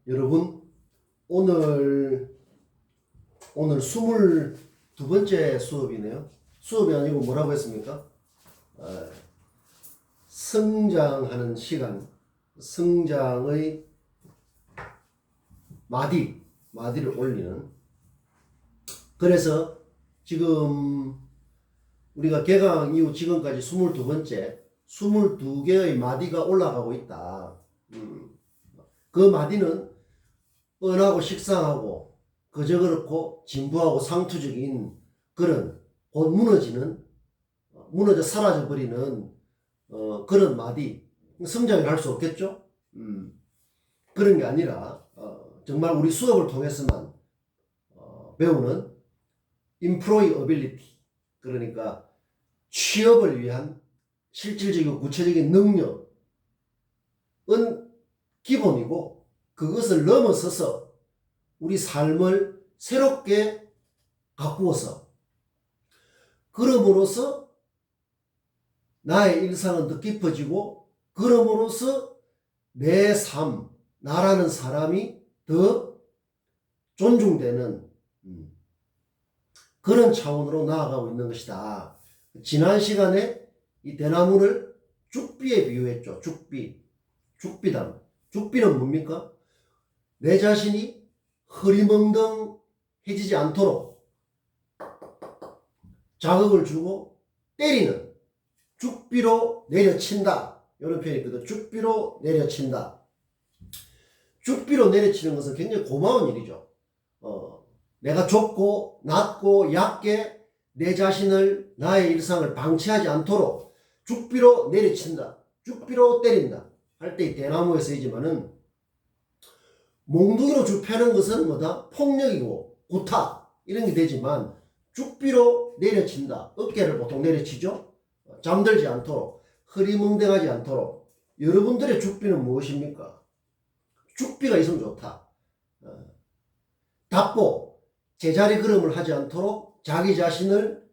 여러분, 오늘 22번째 수업이네요. 수업이 아니고 뭐라고 했습니까? 성장하는 시간, 성장의 마디를 올리는. 그래서 지금 우리가 개강 이후 지금까지 22개의 마디가 올라가고 있다. 그 마디는 뻔하고 식상하고 그저 그렇고 진부하고 상투적인 그런 곧 무너져 사라져버리는 그런 마디. 성장을 할 수 없겠죠? 그런 게 아니라 정말 우리 수업을 통해서만 배우는 employability, 그러니까 취업을 위한 실질적이고 구체적인 능력은 기본이고, 그것을 넘어서서 우리 삶을 새롭게 가꾸어서 그럼으로써 나의 일상은 더 깊어지고, 그럼으로써 내 삶, 나라는 사람이 더 존중되는 그런 차원으로 나아가고 있는 것이다. 지난 시간에 이 대나무를 죽비에 비유했죠. 죽비담. 죽비는 뭡니까? 내 자신이 흐리멍덩해지지 않도록 자극을 주고 때리는, 죽비로 내려친다, 이런 표현이 있거든. 죽비로 내려친다. 죽비로 내려치는 것은 굉장히 고마운 일이죠. 내가 좁고 낮고 얕게 내 자신을, 나의 일상을 방치하지 않도록 죽비로 내려친다, 죽비로 때린다 할 때 이 대나무에 쓰이지만은, 몽둥이로 줄 패는 것은 뭐다? 폭력이고 구타 이런 게 되지만, 죽비로 내려친다, 어깨를 보통 내려치죠. 잠들지 않도록, 흐리멍덩하지 않도록. 여러분들의 죽비는 무엇입니까? 죽비가 있으면 좋다. 답보 제자리 걸음을 하지 않도록 자기 자신을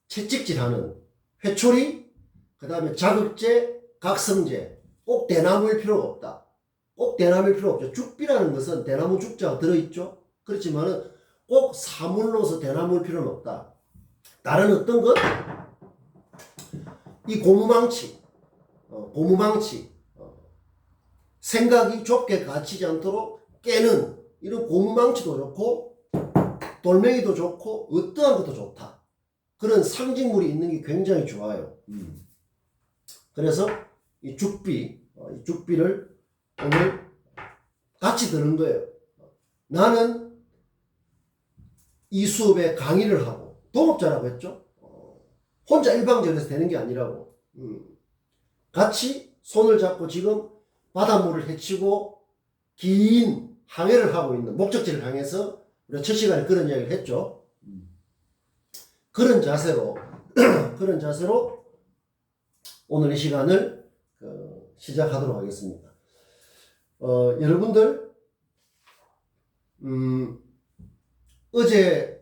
채찍질하는 회초리, 그 다음에 자극제, 각성제. 꼭 대나무일 필요가 없다. 꼭 대나무일 필요 없죠. 죽비라는 것은 대나무 죽자가 들어있죠. 그렇지만은 꼭 사물로서 대나무일 필요는 없다. 다른 어떤 것? 이 고무망치, 생각이 좁게 갇히지 않도록 깨는 이런 고무망치도 좋고, 돌멩이도 좋고, 어떠한 것도 좋다. 그런 상징물이 있는 게 굉장히 좋아요. 그래서 이 죽비를 오늘 같이 들은 거예요. 나는 이 수업에 강의를 하고, 동업자라고 했죠. 혼자 일방적으로 되는 게 아니라고. 같이 손을 잡고 지금 바닷물을 헤치고 긴 항해를 하고 있는, 목적지를 향해서 우리가 첫 시간에 그런 이야기를 했죠. 그런 자세로 오늘 이 시간을 시작하도록 하겠습니다. 여러분들,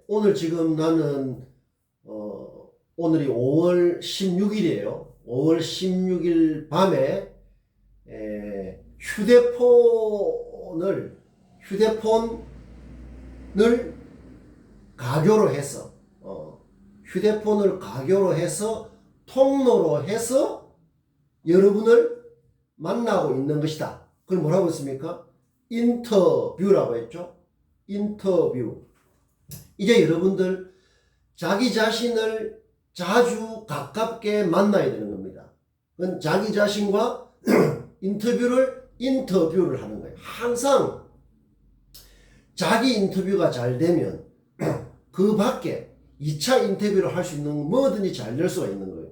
오늘 지금 나는 오늘이 5월 16일이에요. 5월 16일 밤에 휴대폰을 가교로 해서 통로로 해서 여러분을 만나고 있는 것이다. 그걸 뭐라고 했습니까? 인터뷰라고 했죠. 인터뷰. 이제 여러분들 자기 자신을 자주 가깝게 만나야 되는 겁니다. 그건 자기 자신과 인터뷰를 하는 거예요. 항상 자기 인터뷰가 잘 되면 그 밖에 2차 인터뷰를 할 수 있는 뭐든지 잘 될 수가 있는 거예요.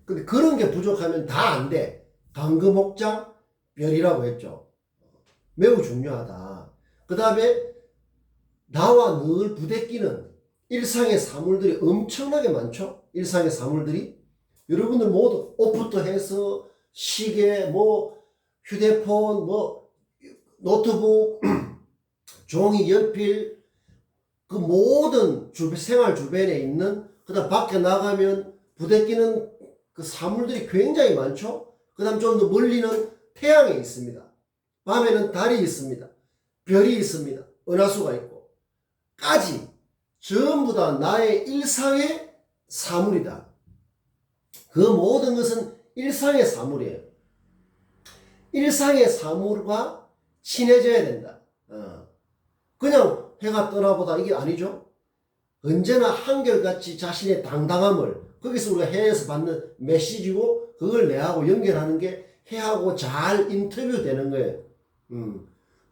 근데 그런 게 부족하면 다 안 돼. 강금옥장 별이라고 했죠. 매우 중요하다. 그 다음에 나와 늘 부대끼는 일상의 사물들이 엄청나게 많죠. 일상의 사물들이. 여러분들 모두 옷부터 해서 시계, 휴대폰, 노트북, 종이, 연필, 그 모든 생활 주변에 있는, 그 다음 밖에 나가면 부대끼는 그 사물들이 굉장히 많죠. 그 다음 좀 더 멀리는 태양에 있습니다. 밤에는 달이 있습니다. 별이 있습니다. 은하수가 있고 까지 전부 다 나의 일상의 사물이다. 그 모든 것은 일상의 사물이에요. 일상의 사물과 친해져야 된다. 그냥 해가 떠나보다 이게 아니죠. 언제나 한결같이 자신의 당당함을 거기서 우리가 해에서 받는 메시지고 그걸 내하고 연결하는 게 해하고 잘 인터뷰되는 거예요.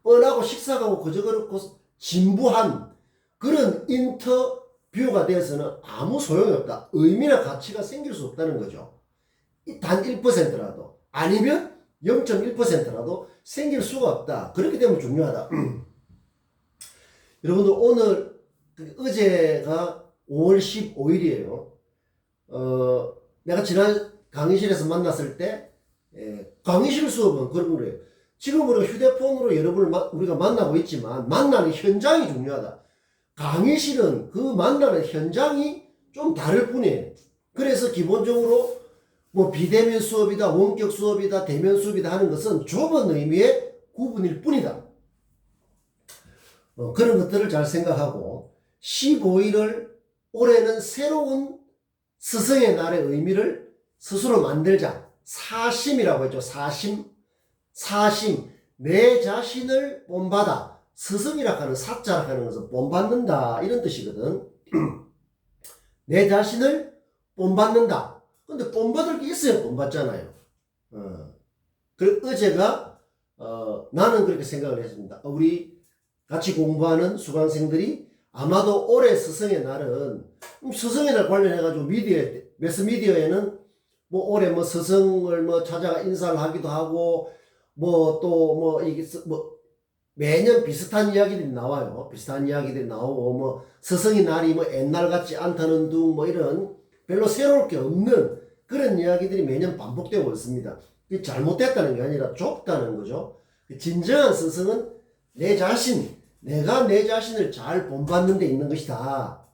뻔하고 식상하고 그저 그렇고 진부한 그런 인터뷰가 되어서는 아무 소용이 없다. 의미나 가치가 생길 수 없다는 거죠. 단 1%라도 아니면 0.1%라도 생길 수가 없다. 그렇기 때문에 중요하다. 여러분들 오늘 어제가 5월 15일이에요. 내가 지난 강의실에서 만났을 때 강의실 수업은 그런 거예요. 지금 우리가 휴대폰으로 여러분을 우리가 만나고 있지만 만나는 현장이 중요하다. 강의실은 그 만나는 현장이 좀 다를 뿐이에요. 그래서 기본적으로 뭐 비대면 수업이다, 원격 수업이다, 대면 수업이다 하는 것은 좁은 의미의 구분일 뿐이다. 그런 것들을 잘 생각하고 15일을 올해는 새로운 스승의 날의 의미를 스스로 만들자. 사심이라고 했죠. 사심. 내 자신을 본받아. 스승이라고 하는 사자라고 하는 것은 본받는다 이런 뜻이거든. 내 자신을 본받는다. 근데 본받을 게 있어야 본받잖아요. 그리고 어제가 나는 그렇게 생각을 했습니다. 우리 같이 공부하는 수강생들이 아마도 올해 스승의 날은 스승의 날 관련해가지고 매스미디어에는 뭐 올해 뭐 스승을 뭐 찾아가 인사를 하기도 하고 뭐 또 뭐 이게 뭐 매년 비슷한 이야기들이 나와요. 비슷한 이야기들이 나오고 뭐 스승의 날이 뭐 옛날 같지 않다는 둥 뭐 이런 별로 새로울 게 없는 그런 이야기들이 매년 반복되고 있습니다. 그게 잘못됐다는 게 아니라 좁다는 거죠. 진정한 스승은 내 자신, 내가 내 자신을 잘 본받는 데 있는 것이다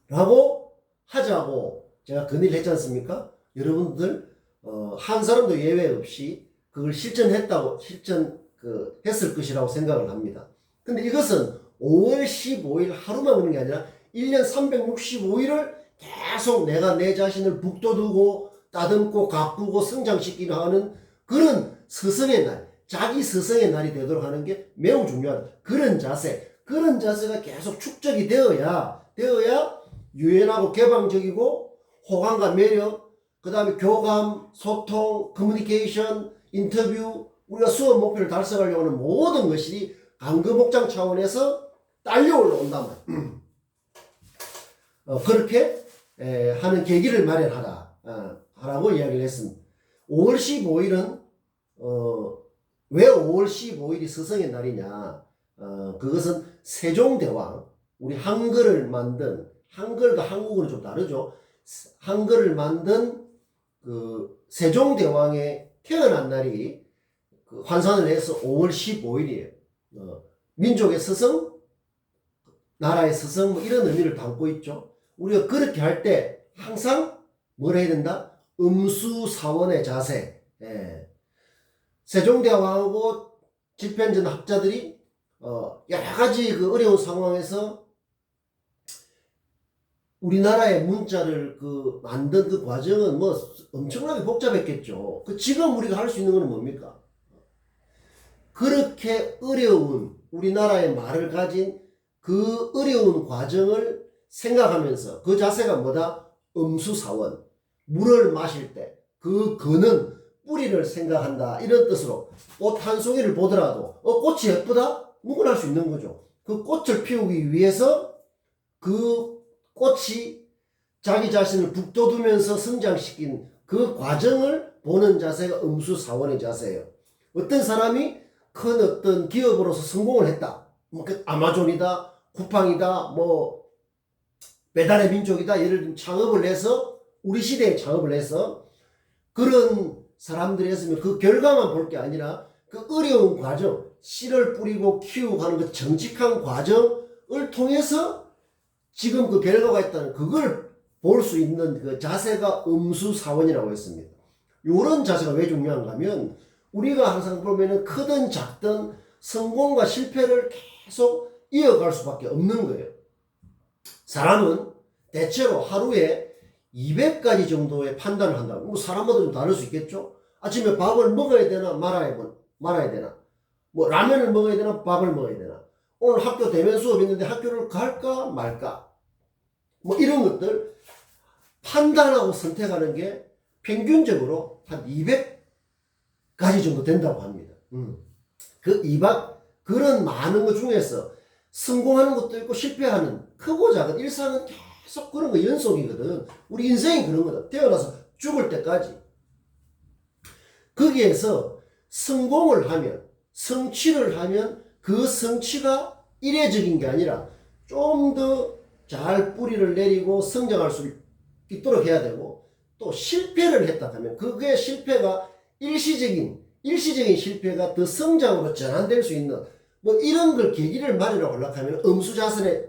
라고 하자고 제가 건의를 했지 않습니까? 여러분들 한 사람도 예외 없이 그걸 했을 것이라고 생각을 합니다. 근데 이것은 5월 15일 하루만 그런 게 아니라 1년 365일을 계속 내가 내 자신을 북돋우고 따듬고 가꾸고 성장시키려 하는 그런 스승의 날, 자기 스승의 날이 되도록 하는 게 매우 중요하다. 그런 자세가 계속 축적이 되어야 유연하고 개방적이고 호감과 매력, 그 다음에 교감, 소통, 커뮤니케이션, 인터뷰, 우리가 수업 목표를 달성하려고 하는 모든 것이 강금목장 차원에서 딸려 올라온단 말이에요. 그렇게 하는 계기를 마련하라고 이야기를 했습니다. 5월 15일은 왜 5월 15일이 스승의 날이냐? 그것은 세종대왕, 우리 한글을 만든, 한글과 한국어는 좀 다르죠. 한글을 만든 그 세종대왕의 태어난 날이 환산을 해서 5월 15일이에요. 민족의 스승, 나라의 스승, 뭐 이런 의미를 담고 있죠. 우리가 그렇게 할 때 항상 뭘 해야 된다? 음수사원의 자세. 세종대왕하고 집현전 학자들이 여러 가지 그 어려운 상황에서 우리나라의 문자를 만든 그 과정은 뭐 엄청나게 복잡했겠죠. 지금 우리가 할 수 있는 건 뭡니까? 그렇게 어려운 우리나라의 말을 가진 그 어려운 과정을 생각하면서 그 자세가 뭐다? 음수사원. 물을 마실 때 그 그는 뿌리를 생각한다. 이런 뜻으로 꽃 한 송이를 보더라도 꽃이 예쁘다? 누구나 할 수 있는 거죠. 그 꽃을 피우기 위해서 그 꽃이 자기 자신을 북돋우면서 성장시킨 그 과정을 보는 자세가 음수사원의 자세예요. 어떤 사람이 큰 어떤 기업으로서 성공을 했다. 뭐 아마존이다, 쿠팡이다, 뭐 배달의 민족이다. 예를 들면 창업을 해서 우리 시대에 창업을 해서 그런 사람들이 했으면 그 결과만 볼 게 아니라 그 어려운 과정, 씨를 뿌리고 키우고 하는 그 정직한 과정을 통해서 지금 그 결과가 있다는 그걸 볼 수 있는 그 자세가 음수사원이라고 했습니다. 이런 자세가 왜 중요한가 하면 우리가 항상 보면은 크든 작든 성공과 실패를 계속 이어갈 수밖에 없는 거예요. 사람은 대체로 하루에 200가지 정도의 판단을 한다고. 뭐 사람마다 좀 다를 수 있겠죠. 아침에 밥을 먹어야 되나 말아야 되나. 뭐 라면을 먹어야 되나 밥을 먹어야 되나. 오늘 학교 대면 수업이 있는데 학교를 갈까 말까. 뭐 이런 것들 판단하고 선택하는 게 평균적으로 한 200가지 정도 된다고 합니다. 그런 많은 것 중에서 성공하는 것도 있고 실패하는 크고 작은 일상은 계속 그런 거 연속이거든. 우리 인생이 그런 거다. 태어나서 죽을 때까지. 거기에서 성공을 하면, 성취를 하면 그 성취가 이례적인 게 아니라 좀 더 잘 뿌리를 내리고 성장할 수 있도록 해야 되고, 또 실패를 했다 하면 그게 실패가 일시적인 실패가 더 성장으로 전환될 수 있는 뭐 이런 걸 계기를 마련하고 하려면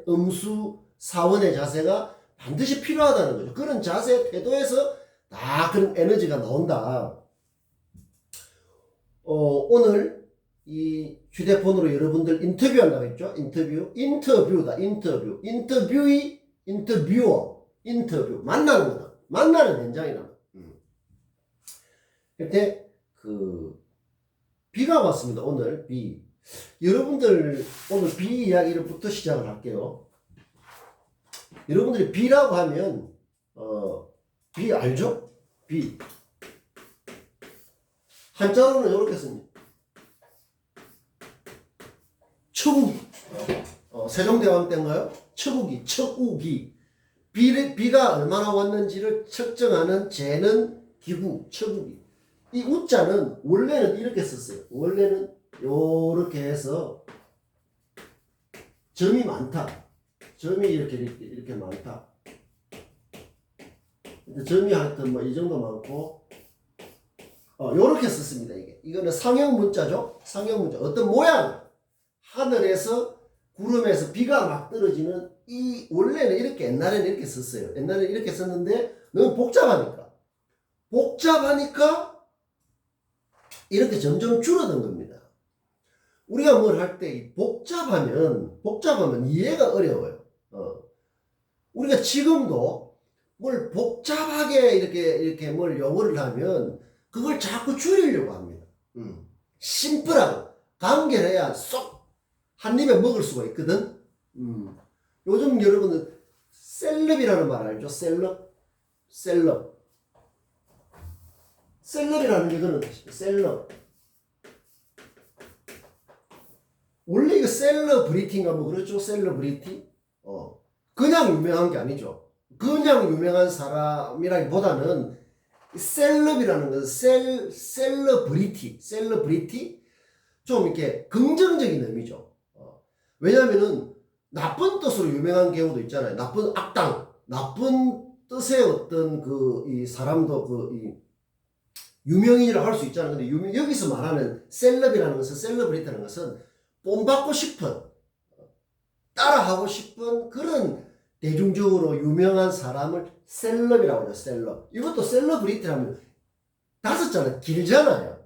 엄수사원의 자세가 반드시 필요하다는 거죠. 그런 자세, 태도에서 다 그런 에너지가 나온다. 오늘 이 휴대폰으로 여러분들 인터뷰한다고 했죠? 인터뷰다. 인터뷰. 만나는 거다. 만나는 현장이다. 그때 비가 왔습니다. 오늘 비. 여러분들 오늘 비 이야기를부터 시작을 할게요. 여러분들이 비라고 하면 비 알죠? 비. 한자로는 이렇게 씁니다. 처우기. 세종대왕 때인가요? 처우기. 비가 얼마나 왔는지를 측정하는 재는 기구, 처우기. 이 우자는 원래는 이렇게 썼어요. 원래는 요렇게 해서 점이 많다. 점이 이렇게 많다. 점이 하여튼 뭐 이 정도 많고, 요렇게 썼습니다. 이거는 상형 문자죠. 상형 문자. 어떤 모양, 하늘에서 구름에서 비가 막 떨어지는 이 원래는 이렇게 옛날에는 이렇게 썼어요. 옛날에는 이렇게 썼는데 너무 복잡하니까 이렇게 점점 줄어든 겁니다. 우리가 뭘 할 때 복잡하면 이해가 어려워요. 우리가 지금도 뭘 복잡하게 이렇게 뭘 용어를 하면 그걸 자꾸 줄이려고 합니다. 심플하고 간결해야 쏙 한 입에 먹을 수가 있거든. 요즘 여러분은 셀럽이라는 말 알죠? 셀럽이라는 게 그는 셀럽. 원래 이거 셀러브리티인가 뭐 그렇죠? 셀러브리티? 그냥 유명한 게 아니죠. 그냥 유명한 사람이라기보다는 셀럽이라는 것은 셀러브리티? 좀 이렇게 긍정적인 의미죠. 왜냐면은 나쁜 뜻으로 유명한 경우도 있잖아요. 나쁜 악당, 나쁜 뜻의 어떤 이 사람도 이 유명인이라고 할 수 있잖아요. 근데 여기서 말하는 셀럽이라는 것은, 셀러브리티라는 것은 본받고 싶은, 따라하고 싶은 그런 대중적으로 유명한 사람을 셀럽이라고 하죠. 셀럽. 이것도 셀러브리티라면 5자는 길잖아요.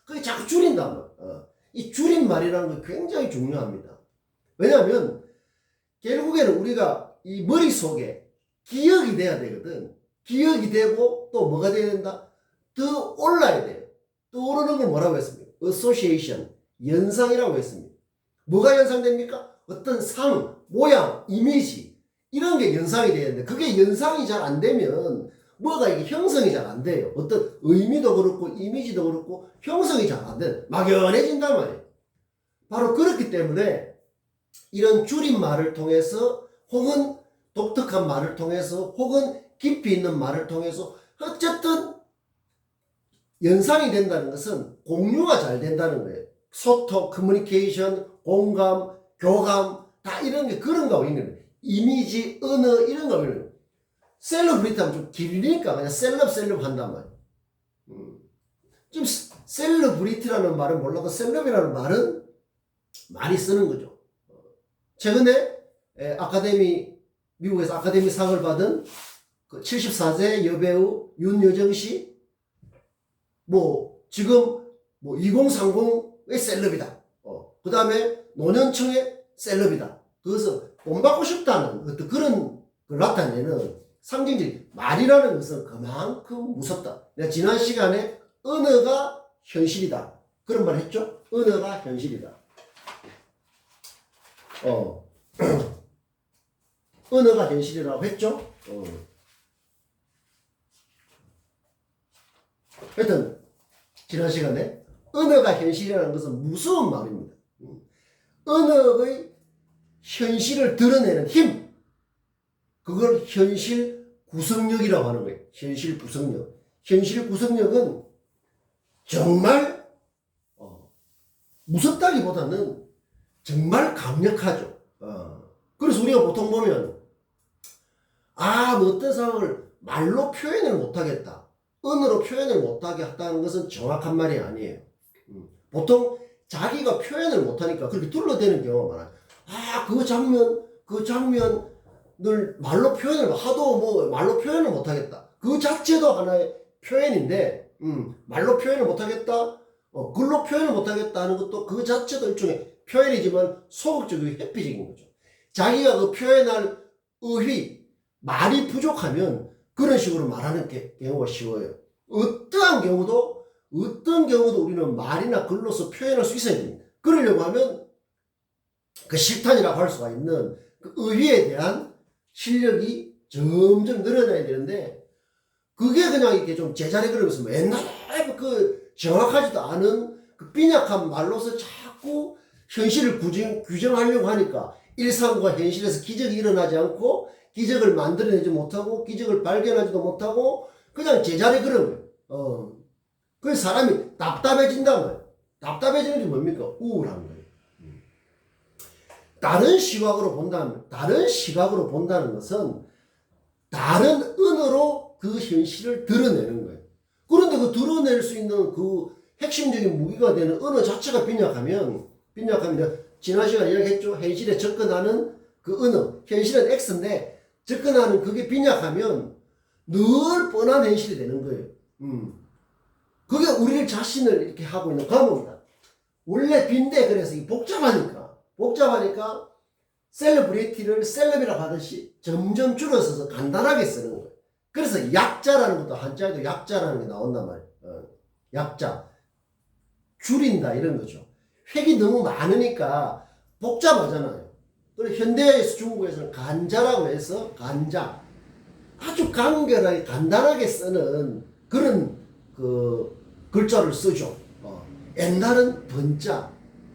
그게 자꾸 줄인단 말이에요. 이 줄임말이라는 건 굉장히 중요합니다. 왜냐하면 결국에는 우리가 이 머릿속에 기억이 돼야 되거든. 기억이 되고 또 뭐가 돼야 된다? 더 올라야 돼요. 떠오르는 걸 뭐라고 했습니까? association, 연상이라고 했습니다. 뭐가 연상됩니까? 어떤 상, 모양, 이미지 이런 게 연상이 돼야 되는데 그게 연상이 잘 안 되면 뭐가 이게 형성이 잘 안 돼요. 어떤 의미도 그렇고 이미지도 그렇고 형성이 잘 안 돼. 막연해진단 말이에요. 바로 그렇기 때문에 이런 줄임말을 통해서 혹은 독특한 말을 통해서 혹은 깊이 있는 말을 통해서 어쨌든 연상이 된다는 것은 공유가 잘 된다는 거예요. 소통, 커뮤니케이션, 공감, 교감 다 이런 게 그런 거 있는 거예요. 이미지, 언어 이런 거 있는 거예요. 셀러브리티 하면 좀 길리니까 그냥 셀럽 한단 말이에요. 지금 셀러브리티라는 말은 몰라도 셀럽이라는 말은 많이 쓰는 거죠. 최근에 미국에서 아카데미 상을 받은 그 74세 여배우 윤여정 씨, 뭐 지금 뭐 2030의 셀럽이다. 그 다음에 노년층의 셀럽이다. 그것은 본받고 싶다는 어떤 그런 걸 나타내는 상징적 말이라는 것은 그만큼 무섭다. 내가 지난 시간에 언어가 현실이다. 그런 말 했죠? 언어가 현실이다. 언어가 현실이라고 했죠? 하여튼 지난 시간에 언어가 현실이라는 것은 무서운 말입니다. 언어의 현실을 드러내는 힘, 그걸 현실 구성력이라고 하는 거예요. 현실 구성력. 현실 구성력은 정말 무섭다기보다는 정말 강력하죠. 그래서 우리가 보통 보면 뭐 어떤 상황을 말로 표현을 못하겠다, 언어로 표현을 못하게 했다는 것은 정확한 말이 아니에요. 보통 자기가 표현을 못하니까 그렇게 둘러대는 경우가 많아요. 그 장면을 말로 표현을 하도 뭐 말로 표현을 못하겠다. 그 자체도 하나의 표현인데, 말로 표현을 못하겠다, 글로 표현을 못하겠다는 것도 그 자체도 일종의 표현이지만 소극적이고 회피적인 거죠. 자기가 그 표현할 의휘, 말이 부족하면 그런 식으로 말하는 경우가 쉬워요. 어떤 경우도 우리는 말이나 글로서 표현할 수 있어야 됩니다. 그러려고 하면 그 실탄이라고 할 수가 있는 그 의휘에 대한 실력이 점점 늘어나야 되는데, 그게 그냥 이렇게 좀 제자리 걸으면서 옛날에 그 정확하지도 않은 그 빈약한 말로서 자꾸 현실을 규정하려고 하니까 일상과 현실에서 기적이 일어나지 않고 기적을 만들어내지 못하고 기적을 발견하지도 못하고 그냥 제자리 걸음. 그래서 사람이 답답해진단 말이에요. 답답해지는 게 뭡니까? 우울한 거예요. 다른 시각으로 본다는 것은 다른 언어로 그 현실을 드러내는 거예요. 그런데 그 드러낼 수 있는 그 핵심적인 무기가 되는 언어 자체가 빈약하면 지난 시간에 이야기했죠. 현실에 접근하는 그 언어, 현실은 X인데 접근하는 그게 빈약하면 늘 뻔한 현실이 되는 거예요. 그게 우리 자신을 이렇게 하고 있는 과목이다. 원래 빈데 그래서 복잡하니까 셀러브리티를 셀럽이라고 하듯이 점점 줄여서서 간단하게 쓰는 거예요. 그래서 약자라는 것도 한자에도 약자라는 게 나온단 말이에요. 약자. 줄인다 이런 거죠. 획이 너무 많으니까 복잡하잖아요. 그리고 현대에서 중국에서는 간자라고 해서 간자. 아주 간결하게 간단하게 쓰는 그런 그 글자를 쓰죠. 옛날은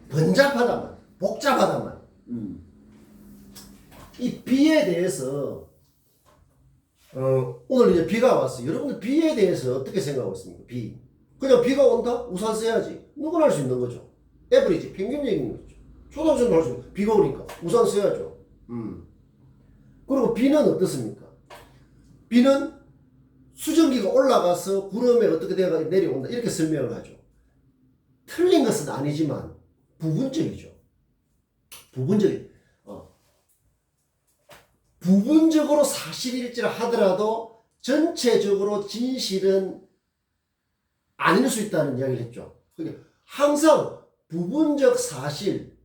번잡하다만, 복잡하다만. 이 비에 대해서 오늘 이제 비가 왔어요. 여러분들 비에 대해서 어떻게 생각하고 있습니까? 비. 그냥 비가 온다? 우산 써야지. 누구나 할 수 있는 거죠. 에버리지, 평균적인 거죠. 초등학생도 할 수 있는 거죠. 비가 오니까 우산 써야죠. 그리고 비는 어떻습니까? 비는 수증기가 올라가서 구름에 어떻게 내려온다 이렇게 설명을 하죠. 틀린 것은 아니지만 부분적이죠. 부분적으로 사실일지라 하더라도 전체적으로 진실은 아닐 수 있다는 이야기를 했죠. 그러니까 항상 부분적 사실,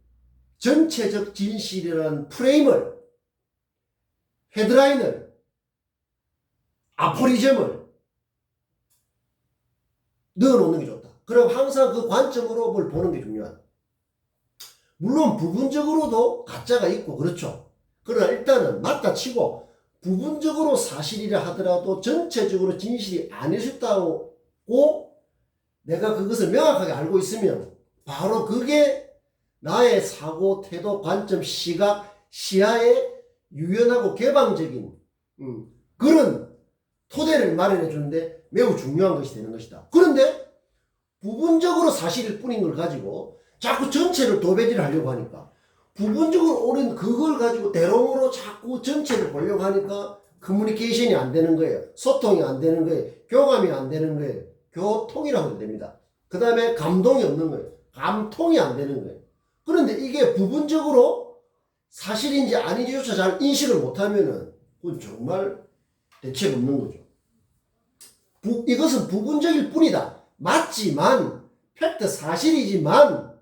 전체적 진실이라는 프레임을, 헤드라인을, 아포리즘을 넣어놓는 게 좋다. 그리고 항상 그 관점으로 뭘 보는 게 중요하다. 물론 부분적으로도 가짜가 있고 그렇죠. 그러나 일단은 맞다 치고 부분적으로 사실이라 하더라도 전체적으로 진실이 아닐 수 있다고 내가 그것을 명확하게 알고 있으면 바로 그게 나의 사고, 태도, 관점, 시각, 시야에 유연하고 개방적인 그런 토대를 마련해 주는데 매우 중요한 것이 되는 것이다. 그런데 부분적으로 사실일 뿐인 걸 가지고 자꾸 전체를 도배질을 하려고 하니까, 부분적으로 옳은 그걸 가지고 대롱으로 자꾸 전체를 보려고 하니까 커뮤니케이션이 안 되는 거예요. 소통이 안 되는 거예요. 교감이 안 되는 거예요. 교통이라고 해도 됩니다. 그 다음에 감동이 없는 거예요. 감통이 안 되는 거예요. 그런데 이게 부분적으로 사실인지 아닌지조차 잘 인식을 못하면은 그건 정말 대책 없는 거죠. 이것은 부분적일 뿐이다. 맞지만 팩트 사실이지만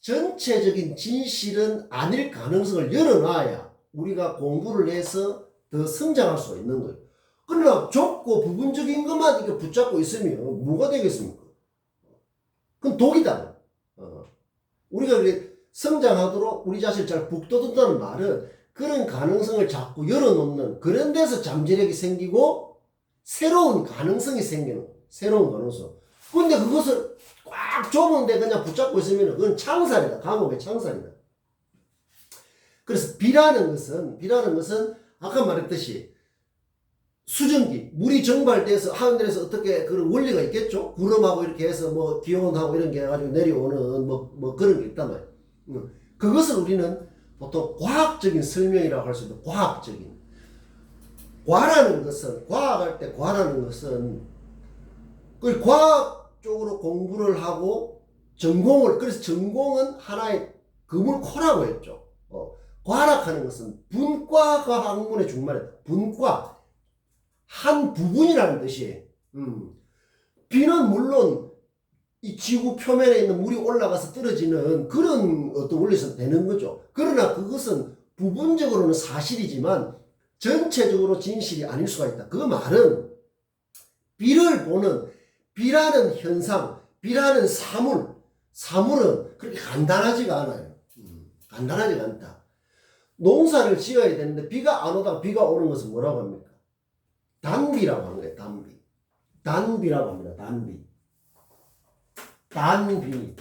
전체적인 진실은 아닐 가능성을 열어놔야 우리가 공부를 해서 더 성장할 수 있는 거예요. 그러나 좁고 부분적인 것만 이렇게 붙잡고 있으면 뭐가 되겠습니까? 그건 독이다. 우리가 성장하도록 우리 자신을 잘 북돋는다는 말은 그런 가능성을 자꾸 열어놓는 그런 데서 잠재력이 생기고 새로운 가능성이 생기는 거예요. 새로운 가능성. 근데 그것을 꽉 좁은데 그냥 붙잡고 있으면 그건 창살이다. 감옥의 창살이다. 그래서 비라는 것은 아까 말했듯이 수증기, 물이 정발돼서 하늘에서 어떻게 그런 원리가 있겠죠? 구름하고 이렇게 해서 뭐 기온하고 이런 게 해가지고 내려오는 뭐 그런 게 있단 말이에요. 그것을 우리는 보통 과학적인 설명이라고 할 수 있는 과학적인. 과라는 것은 그 과학 쪽으로 공부를 하고 그래서 전공은 하나의 그물코라고 했죠. 과학하는 것은 분과가 학문의 중말에 분과 한 부분이라는 뜻이에요. 비는 물론 이 지구 표면에 있는 물이 올라가서 떨어지는 그런 어떤 원리에서 되는 거죠. 그러나 그것은 부분적으로는 사실이지만 전체적으로 진실이 아닐 수가 있다. 그 말은 비를 보는 비라는 현상, 비라는 사물은 그렇게 간단하지가 않아요. 간단하지가 않다. 농사를 지어야 되는데 비가 안 오다가 비가 오는 것은 뭐라고 합니까? 단비라고 하는 거예요. 단비라고 합니다. 단비.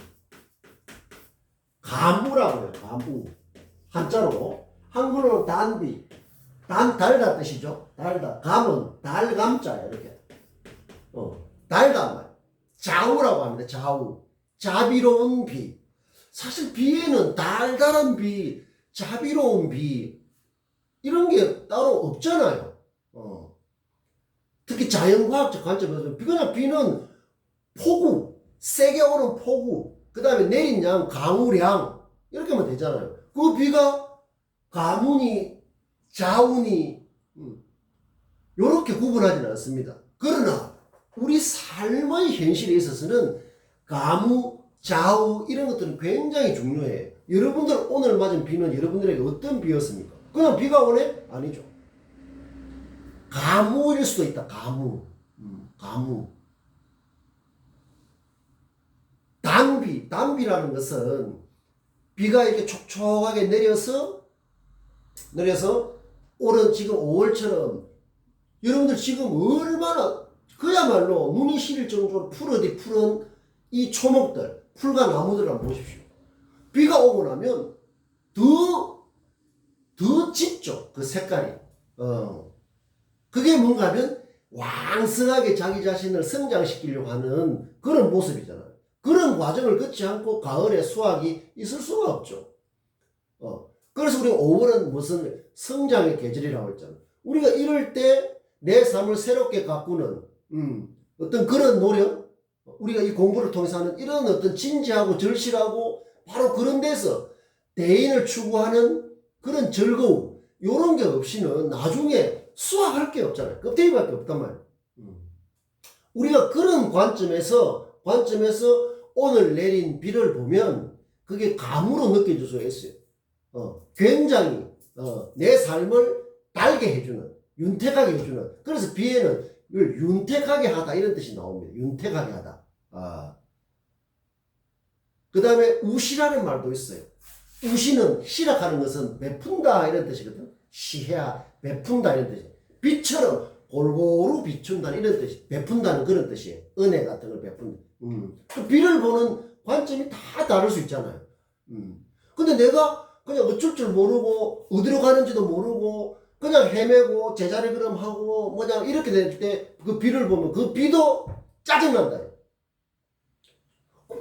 가무라고 해요. 가무. 한자로. 한글로 단비. 달다 뜻이죠. 달다. 감은 달감자예요. 이렇게. 달감. 좌우라고 합니다. 좌우. 자비로운 비. 사실 비에는 달달한 비, 자비로운 비 이런 게 따로 없잖아요. 특히 자연과학적 관점에서 그냥 비는 폭우, 세게 오는 폭우, 그 다음에 내린 양, 강우량 이렇게 하면 되잖아요. 그 비가 가문이, 자운이 이렇게 구분하지는 않습니다. 그러나 우리 삶의 현실에 있어서는 가무, 좌우 이런 것들은 굉장히 중요해요. 여러분들 오늘 맞은 비는 여러분들에게 어떤 비였습니까? 그냥 비가 오네? 아니죠. 가무일 수도 있다. 가무. 단비라는 것은 비가 이렇게 촉촉하게 내려서 오른 지금 5월처럼 여러분들 지금 얼마나 그야말로 눈이 시릴 정도로 푸른 이 초목들, 풀과 나무들을 한번 보십시오. 비가 오고 나면 더 짙죠. 그 색깔이. 그게 뭔가 하면 왕성하게 자기 자신을 성장시키려고 하는 그런 모습이잖아요. 그런 과정을 거치 않고 가을에 수확이 있을 수가 없죠. 그래서 우리가 5월은 무슨 성장의 계절이라고 했잖아요. 우리가 이럴 때 내 삶을 새롭게 가꾸는 어떤 그런 노력, 우리가 이 공부를 통해서 하는 이런 어떤 진지하고 절실하고 바로 그런 데서 대인을 추구하는 그런 즐거움, 요런 게 없이는 나중에 수확할 게 없잖아요. 껍데기밖에 없단 말이에요. 우리가 그런 관점에서 오늘 내린 비를 보면 그게 감으로 느껴질 수가 있어요. 굉장히 내 삶을 달게 해주는, 윤택하게 해주는. 그래서 비에는 이걸 윤택하게 하다 이런 뜻이 나옵니다. 윤택하게 하다. 그 다음에 우시라는 말도 있어요. 우시는 시락하는 것은 베푼다 이런 뜻이거든. 시해야 베푼다 이런 뜻이에요. 빛처럼 골고루 비춘다 이런 뜻이, 베푼다는 그런 뜻이에요. 은혜 같은 걸 베푼다. 그 비를 보는 관점이 다 다를 수 있잖아요. 근데 내가 그냥 어쩔 줄 모르고 어디로 가는지도 모르고 그냥 헤매고 제자리 걸음하고 뭐냐 이렇게 될 때 그 비를 보면 그 비도 짜증난다.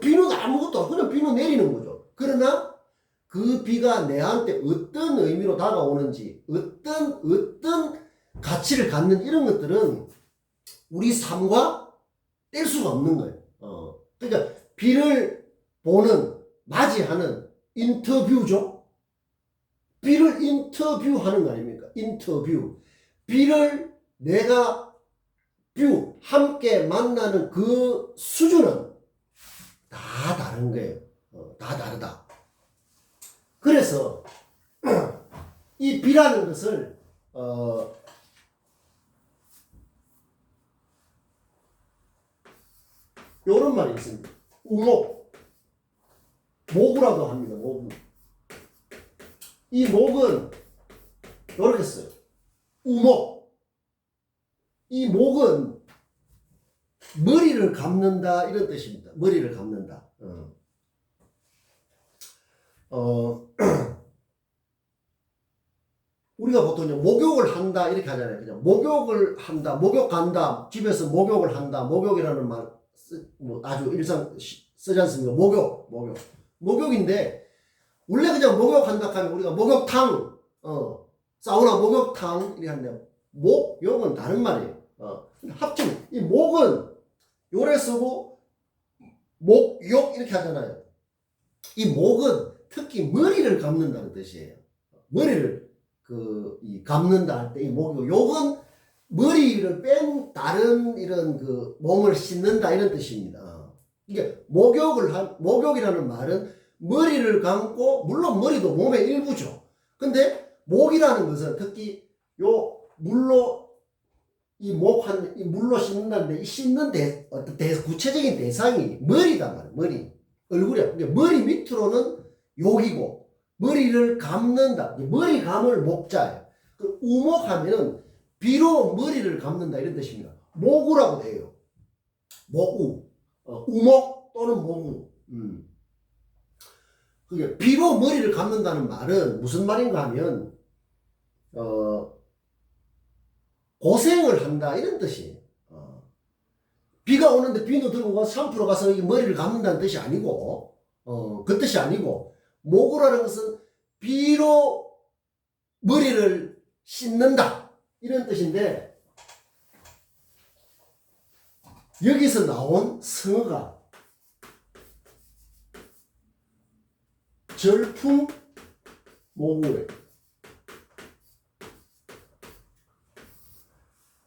비는 아무것도 그냥 비는 내리는 거죠. 그러나 그 비가 내한테 어떤 의미로 다가오는지 어떤 가치를 갖는 이런 것들은 우리 삶과 뗄 수가 없는 거예요. 그러니까 비를 보는 맞이하는 인터뷰죠. 비를 인터뷰하는 거 아닙니까? 인터뷰. 비를 내가 함께 만나는 그 수준은 다 다른 거예요. 다 다르다. 그래서 이 비라는 것을 요런 말이 있습니다. 우목. 모구라고 합니다. 모구. 이 목은 요렇게 써요. 우목. 이 목은 머리를 감는다 이런 뜻입니다. 머리를 감는다. 우리가 보통 목욕을 한다 이렇게 하잖아요. 그냥 목욕을 한다, 목욕 간다, 집에서 목욕을 한다, 목욕이라는 말 뭐 아주 일상 쓰지 않습니까? 목욕인데 원래 그냥 목욕한다 하면 우리가 목욕탕, 사우나 목욕탕 이렇게 하는데 목욕은 다른 말이에요. 합치면 이 목은 요래 쓰고 목욕 이렇게 하잖아요. 이 목은 특히 머리를 감는다는 뜻이에요. 머리를 이 감는다 할 때 이 목욕, 욕은 머리를 뺀 다른 이런 몸을 씻는다 이런 뜻입니다. 이게 목욕이라는 말은 머리를 감고, 물론 머리도 몸의 일부죠. 근데 목이라는 것은 특히 요 물로 물로 씻는다는데 이 씻는 어떤 구체적인 대상이 머리단 말이에요. 머리. 얼굴이야. 그러니까 머리 밑으로는 욕이고, 머리를 감는다. 머리 감을 목자예요. 그 우목하면은 비로 머리를 감는다 이런 뜻입니다. 모구라고 돼요. 모구. 우목 또는 모구. 그게 비로 머리를 감는다는 말은 무슨 말인가 하면 고생을 한다 이런 뜻이에요. 비가 오는데 비누 들고 가서 샴푸로 가서 머리를 감는다는 뜻이 아니고 그 뜻이 아니고 모구라는 것은 비로 머리를 씻는다 이런 뜻인데, 여기서 나온 성어가 절풍모구예요.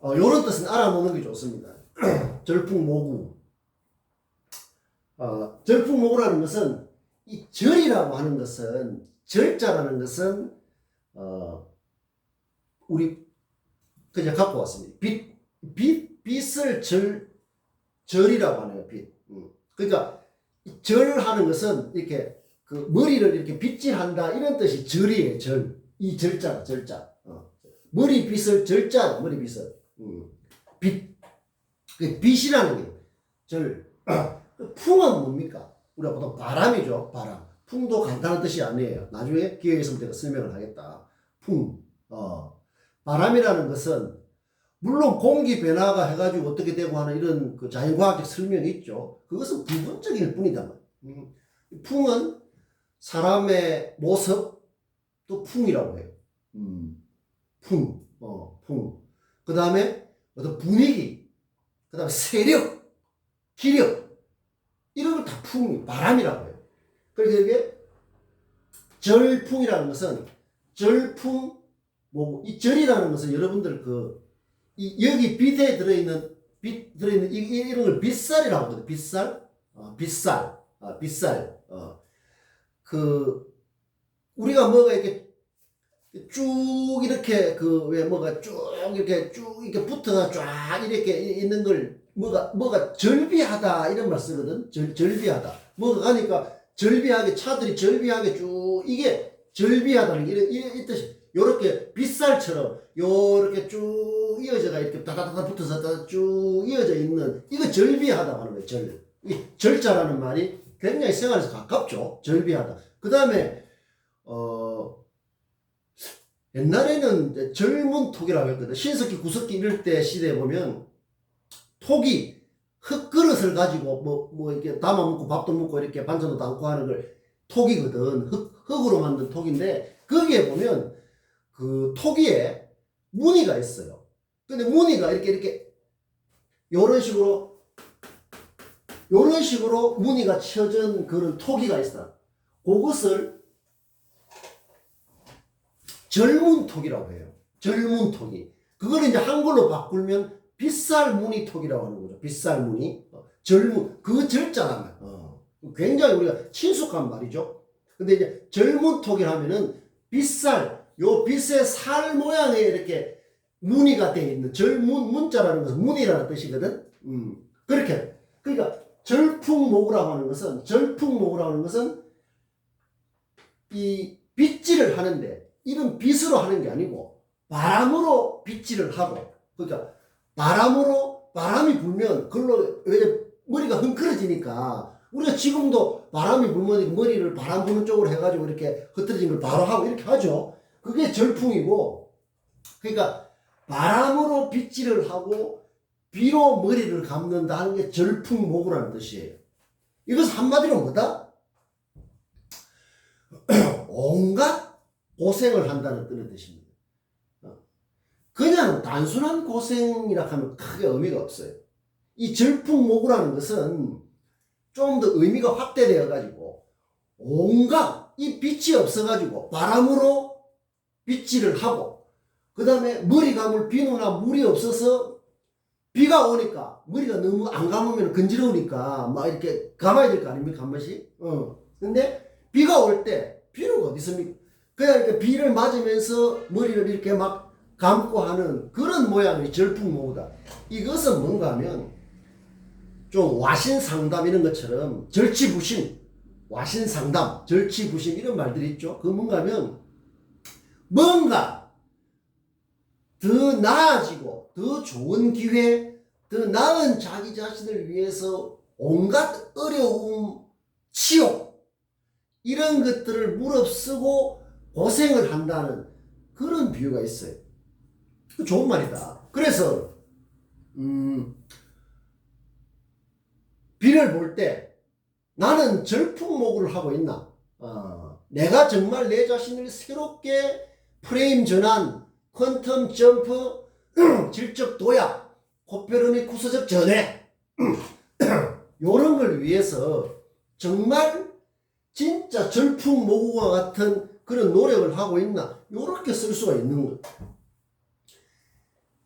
요런 뜻은 알아놓는 게 좋습니다. 절풍모구. 절풍모구라는 것은 이 절이라고 하는 것은, 절자라는 것은 우리 그냥 갖고 왔습니다. 빛을 절이라고 하네요. 빛. 그러니까 절하는 것은 이렇게 머리를 이렇게 빗질한다 이런 뜻이 절이에요. 절. 이 절자. 머리빗을 절자. 머리빗을. 빛. 빛이라는 게 절. 풍은 뭡니까? 우리가 보통 바람이죠. 바람. 풍도 간단한 뜻이 아니에요. 나중에 기회가 있으면 제가 설명을 하겠다. 풍. 바람이라는 것은 물론 공기 변화가 해가지고 어떻게 되고 하는 이런 자연과학적 설명이 있죠. 그것은 부분적일 뿐이다. 풍은 사람의 모습 또 풍이라고 해요. 풍. 그 다음에 어떤 분위기, 그 다음에 세력, 기력, 이런 걸 다 바람이라고 해요. 그래서 이게 절풍이라는 것은 이 절이라는 것은 여러분들 여기 빛에 들어있는 이런 걸 빗살이라고 하거든요. 빗살. 우리가 뭐가 이렇게 쭉 이렇게 왜 뭐가 쭉 이렇게 붙어가 쫙 이렇게 있는 걸 뭐가 절비하다 이런 말 쓰거든. 절비하다. 뭐가 가니까 절비하게, 차들이 절비하게 쭉, 이게 절비하다는 게 이 뜻이. 요렇게 빗살처럼 요렇게 쭉 이어져가 이렇게 다다다다 붙어서 쭉 이어져 있는, 이거 절비하다 하는 거예요. 이 절자라는 말이 굉장히 생활에서 가깝죠. 절비하다. 그 다음에 옛날에는 젊은 톡이라고 했거든. 신석기, 구석기 이럴 때 시대에 보면 톡이 흙그릇을 가지고 뭐 이렇게 담아 먹고 밥도 먹고 이렇게 반찬도 담고 하는 걸 톡이거든. 흙으로 만든 톡인데, 거기에 보면 톡이에 무늬가 있어요. 근데 무늬가 이렇게 요런 식으로 무늬가 쳐진 그런 톡이가 있어. 그것을 젊은 톡이라고 해요. 젊은 톡이. 그걸 이제 한글로 바꾸면 빗살 무늬톡이라고 하는 거죠. 빗살 무늬. 젊은, 그 절자라면. 굉장히 우리가 친숙한 말이죠. 근데 이제 젊은 톡이라면은 빗살, 요 빗의 살 모양에 이렇게 무늬가 되어 있는 문자라는 것은 무늬라는 뜻이거든. 그렇게. 그러니까 절풍모구라고 하는 것은 이 빗질을 하는데 이런 빗으로 하는 게 아니고 바람으로 빗질을 하고, 그러니까 바람이 불면 그걸로 왜 머리가 흥크러지니까 우리가 지금도 바람이 불면 머리를 바람 부는 쪽으로 해가지고 이렇게 흐트러진 걸 바로 하고 이렇게 하죠. 그게 절풍이고, 그러니까 바람으로 빗질을 하고 비로 머리를 감는다 하는 게 절풍모구라는 뜻이에요. 이것은 한마디로 뭐다? 온갖 고생을 한다는 뜻입니다. 그냥 단순한 고생이라 하면 크게 의미가 없어요. 이 절풍모구라는 것은 좀 더 의미가 확대되어 가지고 온갖 이 빛이 없어 가지고 바람으로 빗질을 하고, 그 다음에 머리 감을 비누나 물이 없어서 비가 오니까 머리가 너무 안 감으면 건지러우니까 막 이렇게 감아야 될 거 아닙니까, 한 번씩? 근데 비가 올 때 비누가 어디 있습니까? 그냥 이렇게 비를 맞으면서 머리를 이렇게 막 감고 하는 그런 모양의 절풍모구다. 이것은 뭔가 하면 좀 와신상담 이런 것처럼 절치부심, 와신상담, 절치부심 이런 말들이 있죠. 그 뭔가 하면 뭔가 더 나아지고 더 좋은 기회, 더 나은 자기 자신을 위해서 온갖 어려움, 치욕 이런 것들을 무릅쓰고 고생을 한다는 그런 비유가 있어요. 좋은 말이다. 그래서 비를 볼 때 나는 절풍모구를 하고 있나? 내가 정말 내 자신을 새롭게 프레임 전환, 퀀텀 점프, 질적 도약, 코페르니쿠스적 구서적 전해 요런 걸 위해서 정말 진짜 절풍모구와 같은 그런 노력을 하고 있나? 요렇게 쓸 수가 있는 것.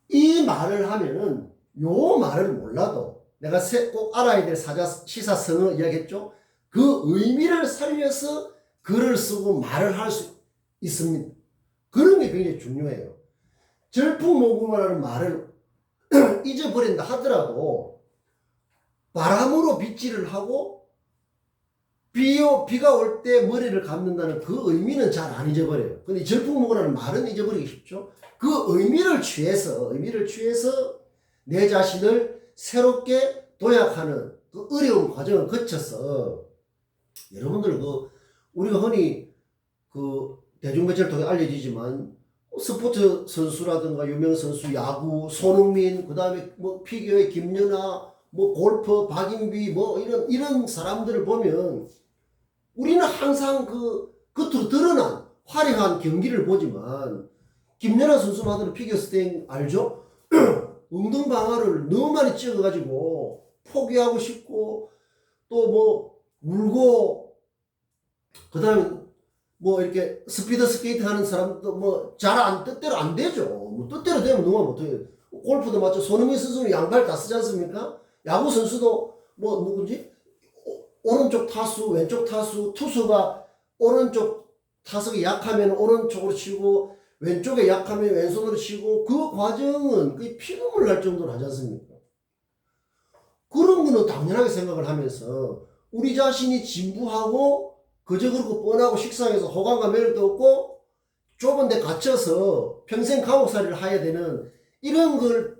이 말을 하면은 요 말을 몰라도 내가 꼭 알아야 될 시사성어 이야기했죠? 그 의미를 살려서 글을 쓰고 말을 할 수 있습니다. 그런 게 굉장히 중요해요. 절풍모구라는 말을 잊어버린다 하더라도 바람으로 빗질을 하고 비가 올 때 머리를 감는다는 그 의미는 잘 안 잊어버려요. 근데 절풍모구라는 말은 잊어버리기 쉽죠. 그 의미를 취해서 내 자신을 새롭게 도약하는 그 어려운 과정을 거쳐서, 여러분들 우리가 흔히 대중매체를 통해 알려지지만 스포츠 선수라든가 유명 선수, 야구 손흥민, 그 다음에 피겨의 김연아, 골프 박인비 이런 사람들을 보면 우리는 항상 겉으로 드러난 화려한 경기를 보지만, 김연아 선수만으로 피겨스케이팅 알죠? 엉덩방아를 너무 많이 찍어가지고 포기하고 싶고 또 울고, 그 다음에 이렇게 스피드 스케이팅 하는 사람도 뜻대로 안 되죠. 뜻대로 되면 누가 못해요. 골프도 맞죠. 손흥민 선수는 양발 다 쓰지 않습니까? 야구 선수도 누군지 오른쪽 타수, 왼쪽 타수, 투수가 오른쪽 타석이 약하면 오른쪽으로 치고 왼쪽에 약하면 왼손으로 치고, 그 과정은 피눈물 날 정도로 하지 않습니까? 그런 거는 당연하게 생각을 하면서 우리 자신이 진부하고 그저 그렇고 뻔하고 식상해서 호감과 매력도 없고 좁은 데 갇혀서 평생 감옥살이를 해야 되는 이런 걸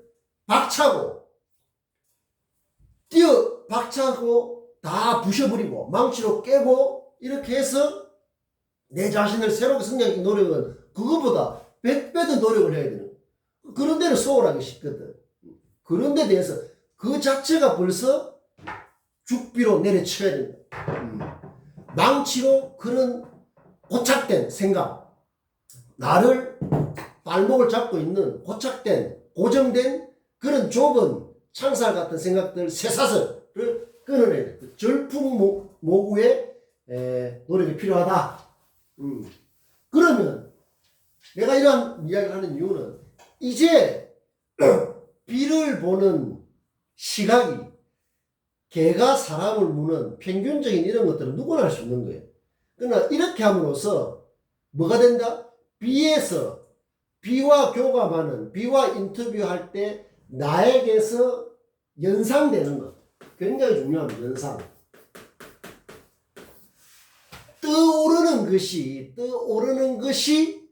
박차고 다 부셔버리고 망치로 깨고 이렇게 해서 내 자신을 새롭게 성장하기 노력은 그거보다 100배 더 노력을 해야 되는 거예요. 그런 데는 소홀하기 쉽거든. 그런 데 대해서 그 자체가 벌써 죽비로 내려쳐야 된다. 망치로 그런 고착된 생각, 나를 발목을 잡고 있는 고착된 고정된 그런 좁은 창살 같은 생각들, 쇠사슬을 끊어내야 돼. 절풍모구의 노력이 필요하다. 그러면 내가 이러한 이야기를 하는 이유는 이제 비를 귀를 보는 시각이 개가 사람을 무는 평균적인 이런 것들은 누구나 할 수 있는 거예요. 그러나 이렇게 함으로써 뭐가 된다? B와 교감하는, B와 인터뷰할 때 나에게서 연상되는 것. 굉장히 중요합니다. 연상. 떠오르는 것이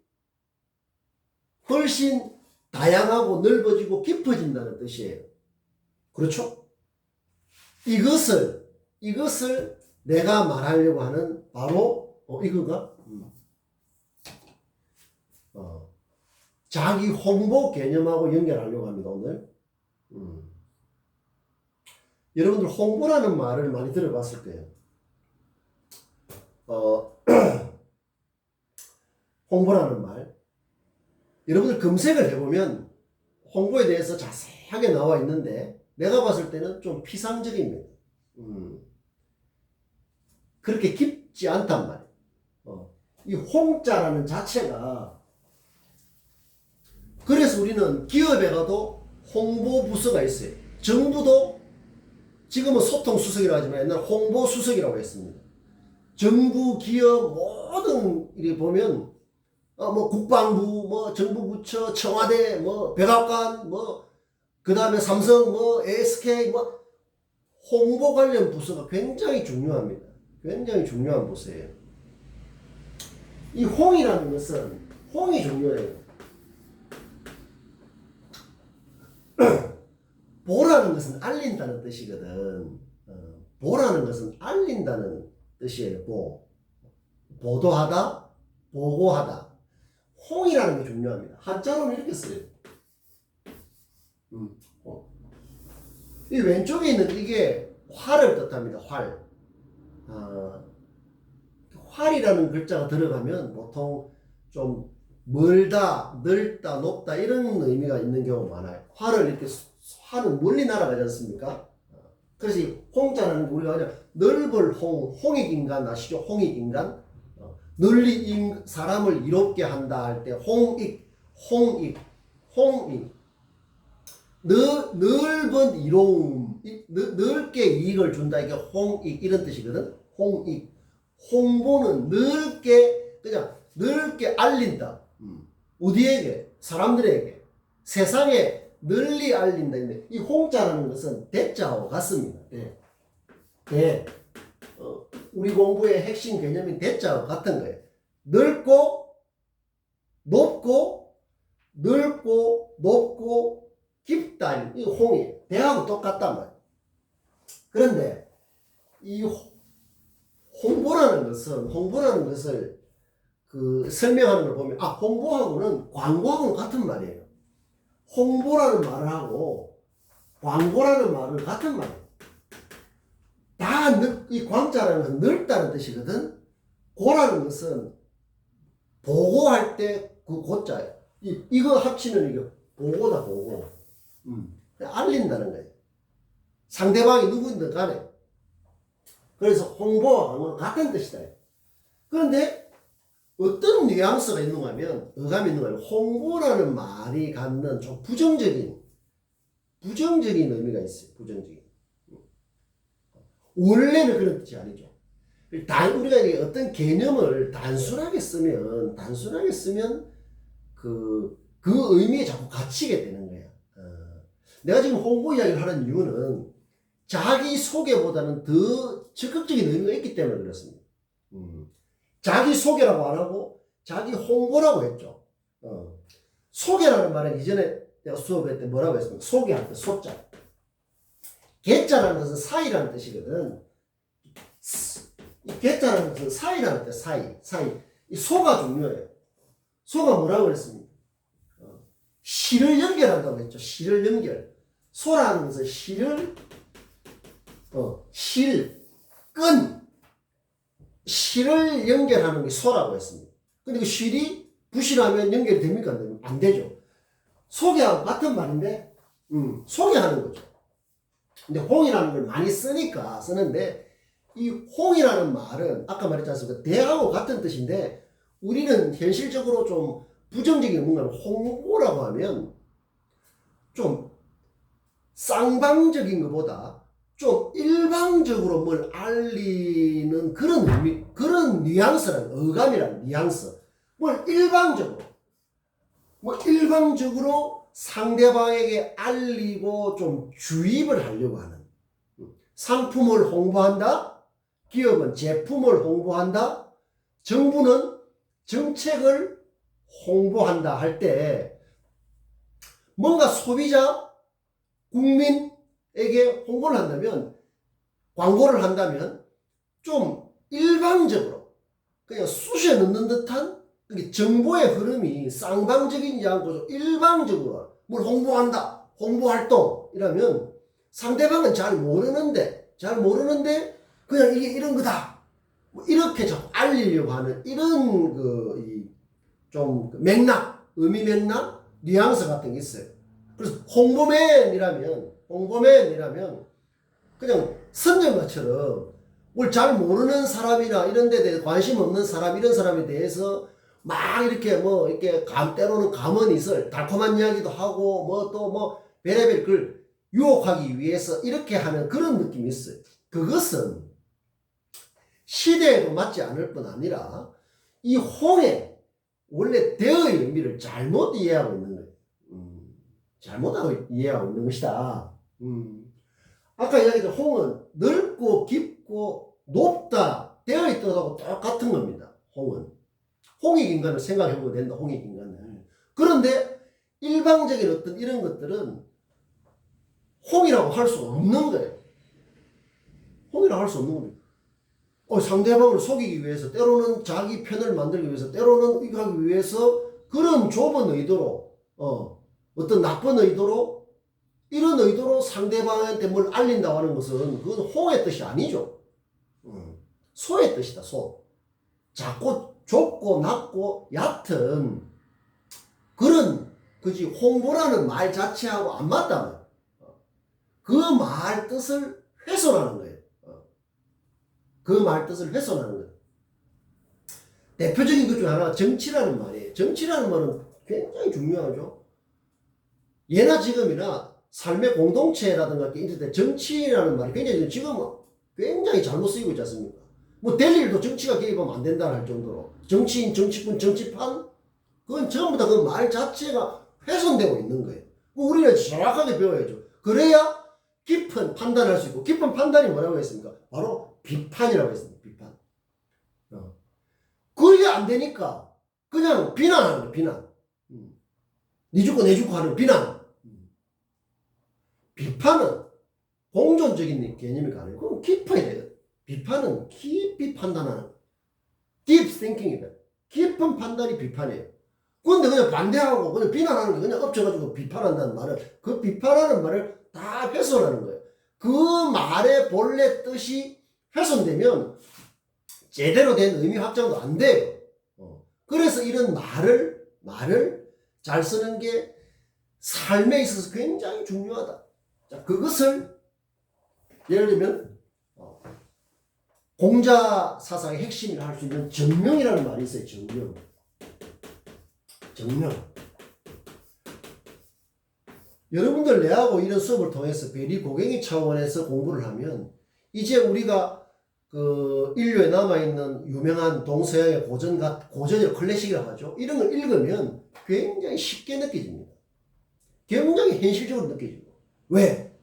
훨씬 다양하고 넓어지고 깊어진다는 뜻이에요. 그렇죠? 이것을 내가 말하려고 하는 바로 이건가? 자기 홍보 개념하고 연결하려고 합니다. 오늘. 여러분들 홍보라는 말을 많이 들어봤을 거예요. 홍보라는 말. 여러분들 검색을 해보면 홍보에 대해서 자세하게 나와 있는데 내가 봤을 때는 좀 피상적입니다. 그렇게 깊지 않단 말이에요. 이 홍자라는 자체가, 그래서 우리는 기업에 가도 홍보부서가 있어요. 정부도 지금은 소통수석이라고 하지만 옛날 홍보수석이라고 했습니다. 정부, 기업 모든 일이 보면 뭐 국방부, 뭐 정부 부처, 청와대, 뭐 백악관, 뭐 그 다음에 삼성, 뭐 SK, 뭐 홍보 관련 부서가 굉장히 중요합니다. 굉장히 중요한 부서예요. 이 홍이라는 것은 홍이 중요해요. 보라는 것은 알린다는 뜻이거든. 보라는 것은 알린다는 뜻이에요. 보도하다, 보고하다. 홍이라는 게 중요합니다. 한자로는 이렇게 써요. 이 왼쪽에 있는 이게 활을 뜻합니다. 활. 활이라는 글자가 들어가면 보통 좀 멀다, 넓다, 높다 이런 의미가 있는 경우가 많아요. 활은 멀리 날아가지 않습니까? 그래서 이 홍자는 우리가 그냥 넓을 홍익인간 아시죠? 홍익인간. 널리 사람을 이롭게 한다 할 때 홍익. 넓은 이로움, 넓게 이익을 준다. 이게 홍익 이런 뜻이거든. 홍익. 홍보는 그냥 넓게 알린다. 어디에게? 사람들에게. 세상에 널리 알린다. 이 홍자라는 것은 대자와 같습니다. 우리 공부의 핵심 개념인 대자와 같은 거예요. 넓고 높고 깊다. 이 홍이 대하고 똑같단 말이에요. 그런데 이 홍보라는 것을 설명하는 걸 보면 홍보하고는 광고하고는 같은 말이에요. 홍보라는 말을 하고 광고라는 말은 같은 말이에요. 이 광자라는 것은 넓다는 뜻이거든. 고라는 것은 보고할 때 그 고자예요. 이거 합치면 이게 보고다, 보고. 알린다는 거예요. 상대방이 누구든 간에. 그래서 홍보와 광고는 같은 뜻이다. 그런데 어떤 뉘앙스가 있는가 하면, 어감이 있는가 하면, 홍보라는 말이 갖는 좀 부정적인 의미가 있어요. 부정적인. 원래는 그런 뜻이 아니죠. 우리가 어떤 개념을 단순하게 쓰면 그 의미에 자꾸 갇히게 되는 거야. 내가 지금 홍보 이야기를 하는 이유는 자기 소개보다는 더 적극적인 의미가 있기 때문에 그렇습니다. 자기 소개라고 안 하고 자기 홍보라고 했죠. 소개라는 말은 이전에 내가 수업할 때 뭐라고 했습니까? 소개할 때 소자. 개자라는 것은 사이라는 뜻이거든. 이 개자라는 것은 사이라는 뜻, 사이. 이 소가 중요해요. 소가 뭐라고 그랬습니까? 실을 연결한다고 했죠. 실을 연결. 소라는 것은 실을 연결하는 게 소라고 했습니다. 근데 그 실이 부실하면 연결이 됩니까? 안 되죠. 소개하고 같은 말인데, 소개하는 거죠. 근데 홍이라는 걸 많이 쓰는데, 이 홍이라는 말은 아까 말했지 않습니까? 대하고 같은 뜻인데, 우리는 현실적으로 좀 부정적인 뭔가 홍보라고 하면 좀 쌍방적인 것보다 좀 일방적으로 뭘 알리는 그런 의미, 그런 뉘앙스라는, 어감이라는 뉘앙스. 뭘 일방적으로 상대방에게 알리고 좀 주입을 하려고 하는. 상품을 홍보한다. 기업은 제품을 홍보한다. 정부는 정책을 홍보한다 할 때 뭔가 소비자, 국민에게 홍보를 한다면, 광고를 한다면 좀 일방적으로 그냥 쑤셔 넣는 듯한 정보의 흐름이 쌍방적이지 않고 좀 일방적으로 뭘 홍보한다, 홍보활동 이라면 상대방은 잘 모르는데 그냥 이게 이런 거다 뭐 이렇게 자꾸 알리려고 하는 이런 좀 맥락, 의미 맥락, 뉘앙스 같은 게 있어요. 그래서 홍보맨이라면 그냥 선전가처럼 뭘 잘 모르는 사람이나 이런 데 대해 관심 없는 사람, 이런 사람에 대해서 막 이렇게 이렇게 때로는 감언이설, 달콤한 이야기도 하고 또 별의별 글 유혹하기 위해서 이렇게 하는 그런 느낌이 있어요. 그것은 시대에도 맞지 않을 뿐 아니라 이 홍의 원래 대의 의미를 잘못 이해하고 있는 거예요. 잘못하고 이해하고 있는 것이다. 아까 이야기했던 홍은 넓고 깊고 높다 되어 있다고 똑같은 겁니다. 홍익 인간을 생각해보면 된다. 홍익 인간을. 그런데 일방적인 어떤 이런 것들은 홍이라고 할 수 없는 거예요. 홍이라고 할 수 없는 겁니다. 상대방을 속이기 위해서, 때로는 자기 편을 만들기 위해서, 때로는 이거 하기 위해서 그런 좁은 의도로 어떤 나쁜 의도로, 이런 의도로 상대방한테 뭘 알린다고 하는 것은 그건 홍의 뜻이 아니죠. 소의 뜻이다. 소. 작고 좁고 낮고 얕은 그런 홍보라는 말 자체하고 안 맞다는 그 말 뜻을 훼손하는 거예요. 그 말 뜻을 훼손하는 거예요. 대표적인 것 중에 하나가 정치라는 말이에요. 정치라는 말은 굉장히 중요하죠. 예나 지금이나 삶의 공동체라든가 이럴 때 정치라는 말이 굉장히 잘못 쓰이고 있지 않습니까? 될 일도 정치가 개입하면 안 된다 할 정도로 정치인, 정치꾼, 정치판 그건 전부 다 그 말 자체가 훼손되고 있는 거예요. 우리는 정확하게 배워야죠. 그래야 깊은 판단할 수 있고, 깊은 판단이 뭐라고 했습니까? 바로 비판이라고 했습니다. 비판. 그게 안 되니까 그냥 비난하는 거예요. 비난. 니 죽고 내 죽고 하는 비난. 비판은 공존적인 개념이 아니고 그건 깊어야 돼요. 비판은 깊이 판단하는 deep thinking이다. 깊은 판단이 비판이에요. 그런데 그냥 반대하고 그냥 비난하는 게 그냥 엎쳐가지고 비판한다는 말을, 그 비판하는 말을 다 훼손하는 거예요. 그 말의 본래 뜻이 훼손되면 제대로 된 의미 확장도 안 돼요. 그래서 이런 말을 잘 쓰는 게 삶에 있어서 굉장히 중요하다. 자, 그것을 예를 들면 공자 사상의 핵심이라 할 수 있는 정명이라는 말이 있어요. 정명. 여러분들 내하고 이런 수업을 통해서 배리 고갱이 차원에서 공부를 하면 이제 우리가 인류에 남아있는 유명한 동서양의 고전이라고 클래식이라고 하죠. 이런 걸 읽으면 굉장히 쉽게 느껴집니다. 굉장히 현실적으로 느껴지고. 왜?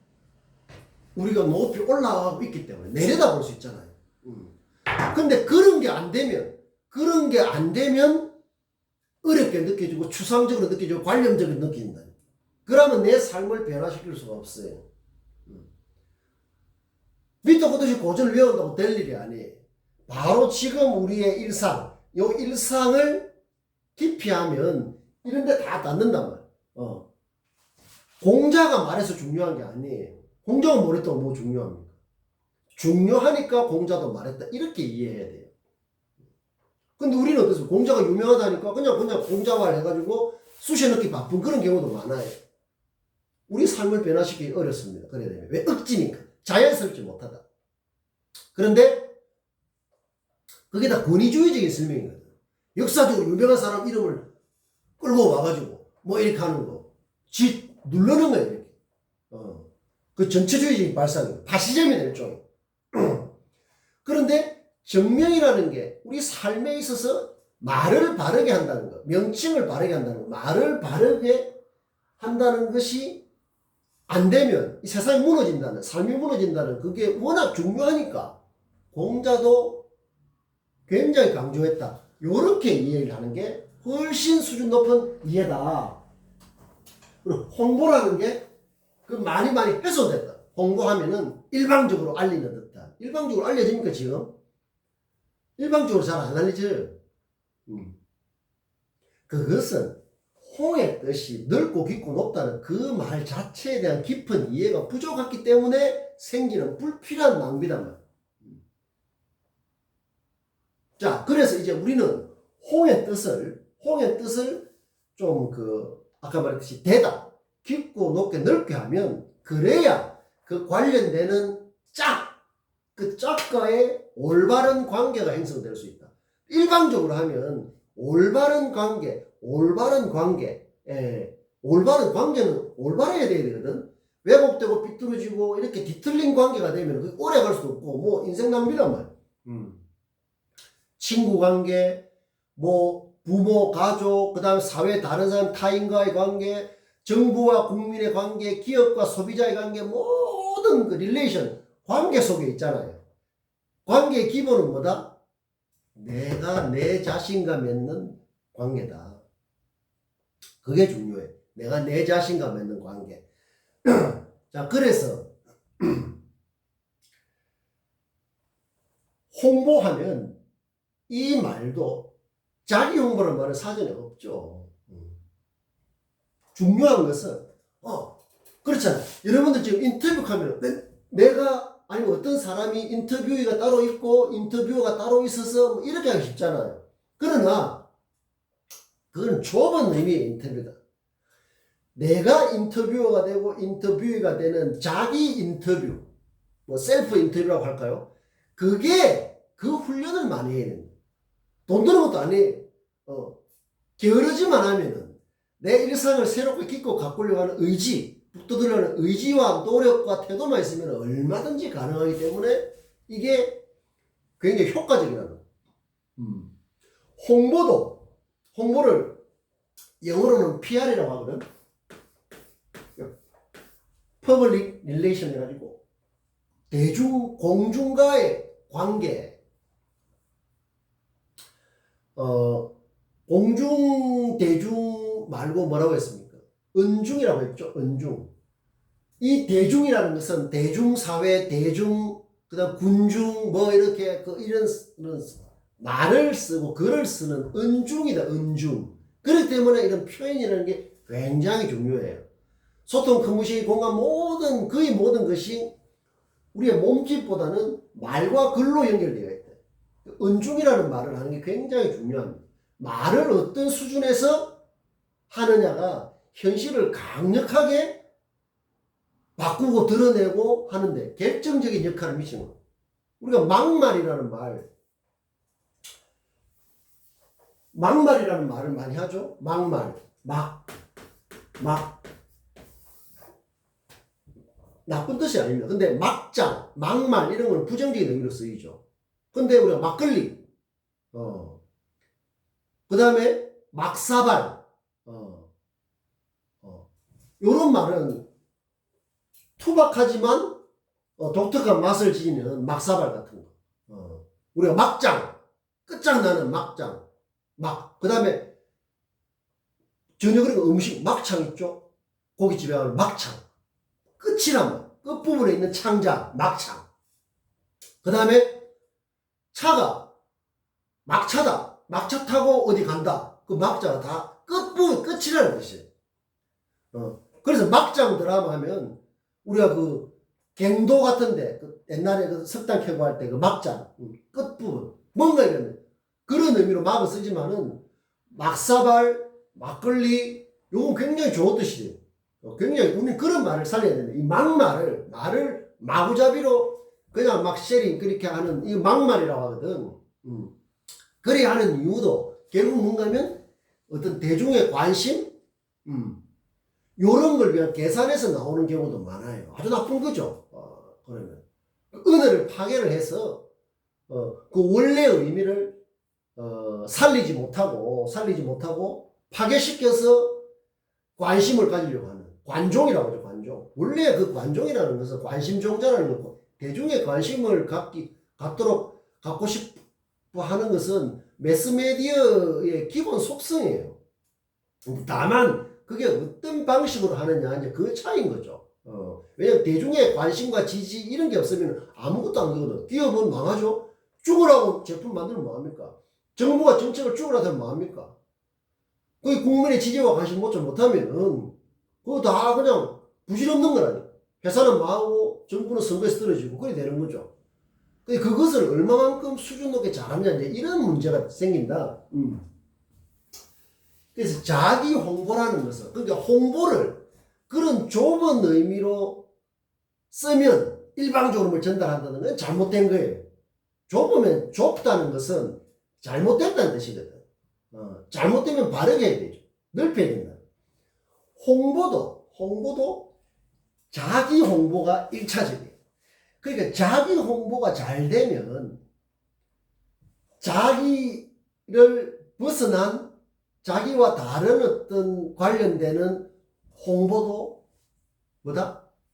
우리가 높이 올라가고 있기 때문에 내려다볼 수 있잖아요. 근데 그런 게 안 되면 어렵게 느껴지고 추상적으로 느껴지고 관념적으로 느껴진다. 그러면 내 삶을 변화시킬 수가 없어요. 밑도 끝없이 고전을 외운다고 될 일이 아니에요. 바로 지금 우리의 일상을 깊이 하면 이런 데 다 닿는단 말이에요. 공자가 말해서 중요한 게 아니에요. 공자가 말했다고 뭐 중요합니까? 중요하니까 공자도 말했다. 이렇게 이해해야 돼요. 근데 우리는 어떻습니까? 공자가 유명하다니까 그냥 공자 말 해가지고 쑤셔 넣기 바쁜 그런 경우도 많아요. 우리 삶을 변화시키기 어렵습니다. 그래야 되면. 왜? 억지니까. 자연스럽지 못하다. 그런데 그게 다 권위주의적인 설명이거든. 역사적으로 유명한 사람 이름을 끌고 와가지고 이렇게 하는 거. 눌러는 거예요. 이렇게. 그 전체주의적인 발상이에요. 파시즘이다 일종의. 그런데 정명이라는 게 우리 삶에 있어서 말을 바르게 한다는 것, 명칭을 바르게 한다는 것, 말을 바르게 한다는 것이 안 되면 이 세상이 무너진다는, 삶이 무너진다는 그게 워낙 중요하니까 공자도 굉장히 강조했다. 요렇게 이해를 하는 게 훨씬 수준 높은 이해다. 그리고 홍보라는 게 그 많이 해소됐다. 홍보하면은 일방적으로 알리는 듯한. 일방적으로 알려집니까 지금? 일방적으로 잘 안 알려져요. 그것은 홍의 뜻이 넓고 깊고 높다는 그 말 자체에 대한 깊은 이해가 부족했기 때문에 생기는 불필요한 낭비단 말이야. 자, 그래서 이제 우리는 홍의 뜻을 좀 아까 말했듯이 대다, 깊고 높게 넓게 하면 그래야 그 관련되는 그 짝과의 올바른 관계가 형성될 수 있다. 일방적으로 하면 올바른 관계는 올바라야 돼야 되거든. 왜곡되고 삐뚤어지고 이렇게 뒤틀린 관계가 되면 오래 갈 수도 없고 뭐 인생 낭비란 말이야. 친구 관계, 뭐 부모, 가족, 그 다음에 사회 다른 사람 타인과의 관계, 정부와 국민의 관계, 기업과 소비자의 관계, 모든 그 릴레이션, 관계 속에 있잖아요. 관계의 기본은 뭐다? 내가 내 자신과 맺는 관계다. 그게 중요해. 내가 내 자신과 맺는 관계. 자, 그래서 홍보하면 이 말도 자기 홍보라는 말은 사전에 없죠. 중요한 것은 그렇잖아요. 여러분들 지금 인터뷰 하면 내가 아니면 어떤 사람이 인터뷰가 따로 있고 인터뷰어가 따로 있어서 뭐 이렇게 하기 쉽잖아요. 그러나 그건 좁은 의미의 인터뷰다. 내가 인터뷰어가 되고 인터뷰가 되는 자기 인터뷰, 뭐 셀프 인터뷰라고 할까요? 그게 그 훈련을 많이 해야 됩니다. 돈 드는 것도 아니에요. 게으르지만 하면은 내 일상을 새롭게 깊고 가꾸려고 하는 의지, 북돋으려는 의지와 노력과 태도만 있으면 얼마든지 가능하기 때문에 이게 굉장히 효과적이라는 거예요. 홍보를 영어로는 PR이라고 하거든. Public Relation 해가지고 공중과의 관계, 공중, 대중 말고 뭐라고 했습니까? 은중이라고 했죠. 은중. 이 대중이라는 것은 대중사회, 그 다음 군중, 뭐 이렇게 이런 말을 쓰고 글을 쓰는 은중이다. 은중. 그렇기 때문에 이런 표현이라는 게 굉장히 중요해요. 소통, 커뮤니케이션, 공감 거의 모든 것이 우리의 몸짓보다는 말과 글로 연결되어 있다. 은중이라는 말을 하는 게 굉장히 중요합니다. 말을 어떤 수준에서 하느냐가 현실을 강력하게 바꾸고 드러내고 하는데 결정적인 역할을 미치는 거예요. 우리가 막말이라는 말을 많이 하죠. 막말, 나쁜 뜻이 아닙니다. 근데 막장, 막말 이런 건 부정적인 의미로 쓰이죠. 근데 우리가 막걸리, 그 다음에 막사발, 요런 말은 투박하지만 독특한 맛을 지니는 막사발 같은 거. 우리가 막장, 끝장나는 막장, 그 다음에 저녁에 음식 막창 있죠? 고깃집에 가면 막창. 끝이란 말. 끝부분에 있는 창자, 막창. 그 다음에 차가 막차다. 막차 타고 어디 간다. 그 막자가 다 끝부분, 끝이라는 뜻이에요. 그래서 막장 드라마 하면 우리가 갱도 같은데 옛날에 석탄 캐고 할 때 막장, 끝부분. 뭔가 이런 그런 의미로 막을 쓰지만은 막사발, 막걸리, 요건 굉장히 좋은 뜻이에요. 굉장히 우리는 그런 말을 살려야 되는데 이 말을 마구잡이로 그냥 막 쉐링 그렇게 하는 이 막말이라고 하거든. 그래 하는 이유도 결국 뭔가 하면 어떤 대중의 관심, 요런 걸 그냥 계산해서 나오는 경우도 많아요. 아주 나쁜 거죠. 그러면 은어를 파괴를 해서 그 원래 의미를 살리지 못하고 파괴시켜서 갖이려고 하는 관종이라고 하죠. 관종. 원래 그 관종이라는 것은 관심종자라는 거, 대중의 관심을 갖고 싶어 하는 것은 매스미디어의 기본 속성이에요. 다만 그게 어떤 방식으로 하느냐 이제 그 차이인 거죠. 왜냐면 대중의 관심과 지지 이런 게 없으면 아무것도 안 되거든. 기업은 망하죠. 죽으라고 제품 만들면 뭐합니까? 정부가 정책을 죽으라고 하면 뭐합니까? 그 국민의 지지와 관심 못하면은 그거 다 그냥 부질없는 거라니. 회사는 망하고 정부는 선거에서 떨어지고 그래 되는 거죠. 근데 그것을 얼마만큼 수준 높게 잘하냐 이제 이런 문제가 생긴다. 그래서 자기 홍보라는 것은 그러니까 홍보를 그런 좁은 의미로 쓰면 일방적으로 뭘 전달한다는 건 잘못된 거예요. 좁으면 좁다는 것은 잘못됐다는 뜻이거든. 잘못되면 바르게 해야 되죠. 넓혀야 된다. 홍보도 자기 홍보가 1차적이에요. 그러니까 자기 홍보가 잘 되면 자기를 벗어난 자기와 다른 어떤 관련되는 홍보도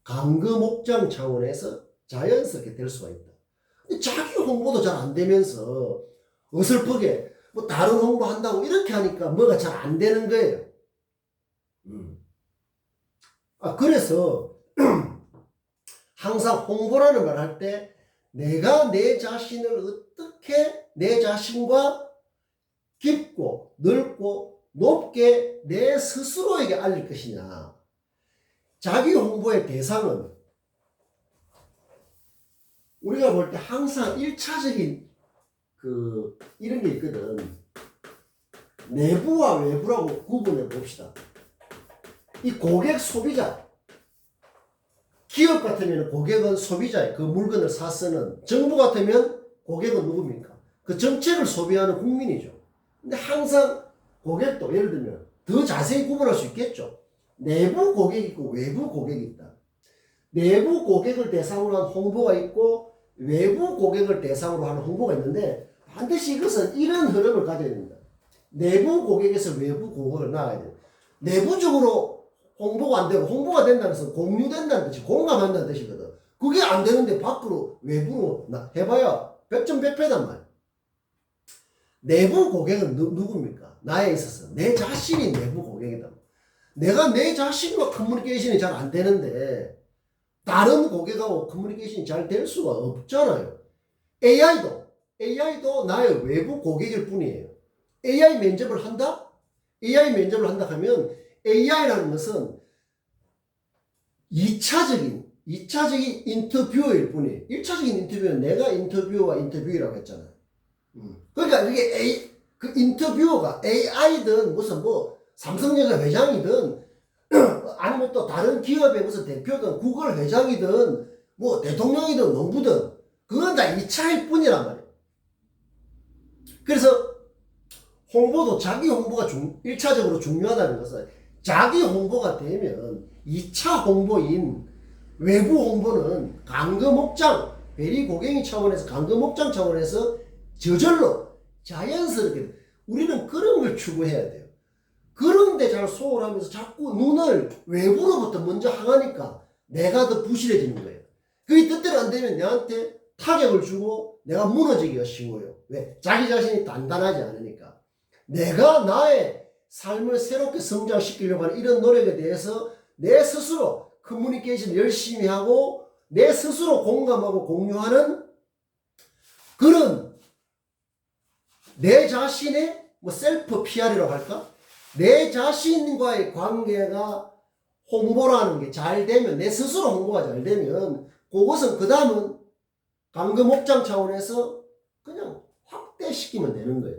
강금옥장 차원에서 자연스럽게 될 수가 있다. 근데 자기 홍보도 잘 안 되면서 어설프게 뭐 다른 홍보 한다고 이렇게 하니까 뭐가 잘 안 되는 거예요. 그래서 항상 홍보라는 말 할 때 내가 내 자신을 어떻게 내 자신과 깊고 넓고 높게 내 스스로에게 알릴 것이냐. 자기 홍보의 대상은 우리가 볼 때 항상 1차적인 이런 게 있거든. 내부와 외부라고 구분해 봅시다. 이 고객 소비자. 기업 같으면 고객은 소비자예요. 그 물건을 사 쓰는. 정부 같으면 고객은 누굽니까? 그 정책을 소비하는 국민이죠. 근데 항상 고객도 예를 들면 더 자세히 구분할 수 있겠죠. 내부 고객이 있고 외부 고객이 있다. 내부 고객을 대상으로 한 홍보가 있고 외부 고객을 대상으로 하는 홍보가 있는데 반드시 이것은 이런 흐름을 가져야 됩니다. 내부 고객에서 외부 고객을 나가야 돼요. 내부적으로 홍보가 안 되고 홍보가 된다는 것은 공유된다는 뜻이 공감한다는 뜻이거든. 그게 안 되는데 밖으로 외부로 해봐야 100점 100패단 말이야. 내부 고객은 누굽니까? 나에 있어서 내 자신이 내부 고객이다. 내가 내 자신과 커뮤니케이션이 잘 안 되는데 다른 고객하고 커뮤니케이션이 잘 될 수가 없잖아요. AI도 나의 외부 고객일 뿐이에요. AI 면접을 한다? AI 면접을 한다 하면 AI라는 것은 2차적인 인터뷰일 뿐이에요. 1차적인 인터뷰는 내가 인터뷰와 인터뷰라고 했잖아요. 그러니까 이게 그 인터뷰어가 AI든 무슨 삼성전자 회장이든 아니면 또 다른 기업의 무슨 대표든 구글 회장이든 대통령이든 농부든 그건 다 2차일 뿐이란 말이에요. 그래서 홍보도 자기 홍보가 1차적으로 중요하다는 것은 자기 홍보가 되면 2차 홍보인 외부 홍보는 강금옥장 베리고갱이 차원에서 강금옥장 차원에서 저절로 자연스럽게 우리는 그런 걸 추구해야 돼요. 그런데 잘 소홀하면서 자꾸 눈을 외부로부터 먼저 향하니까 내가 더 부실해지는 거예요. 그게 뜻대로 안 되면 내한테 타격을 주고 내가 무너지기가 쉬워요. 왜? 자기 자신이 단단하지 않으니까. 내가 나의 삶을 새롭게 성장시키려고 하는 이런 노력에 대해서 내 스스로 커뮤니케이션 열심히 하고 내 스스로 공감하고 공유하는 그런 내 자신의 셀프 PR이라고 할까? 내 자신과의 관계가 홍보라는 게 잘 되면 내 스스로 홍보가 잘 되면 그것은 그 다음은 강금옥장 차원에서 그냥 확대시키면 되는 거예요.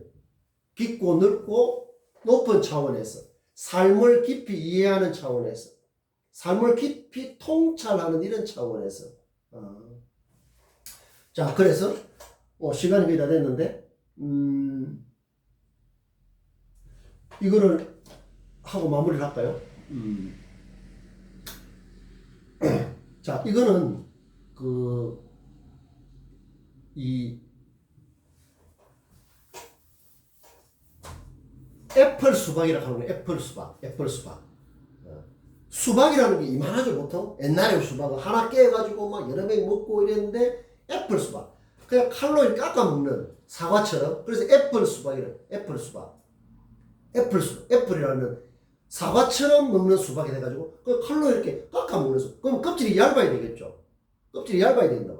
깊고 넓고 높은 차원에서 삶을 깊이 이해하는 차원에서 삶을 깊이 통찰하는 이런 차원에서 자 그래서 시간이 거의 다 됐는데 이거를 하고 마무리를 할까요? 자, 이거는 이 애플 수박이라고 하는 거예요. 애플 수박. 수박이라는 게 이만하죠, 보통. 옛날에 수박은 하나 깨가지고 막 여러 명 먹고 이랬는데, 애플 수박. 그냥 칼로리 깎아 먹는 사과처럼. 그래서 애플 수박이래. 애플 수박. 애플이라는 사과처럼 먹는 수박이 돼가지고, 그 칼로리 이렇게 깎아 먹는 수박. 그럼 껍질이 얇아야 되겠죠. 껍질이 얇아야 된다.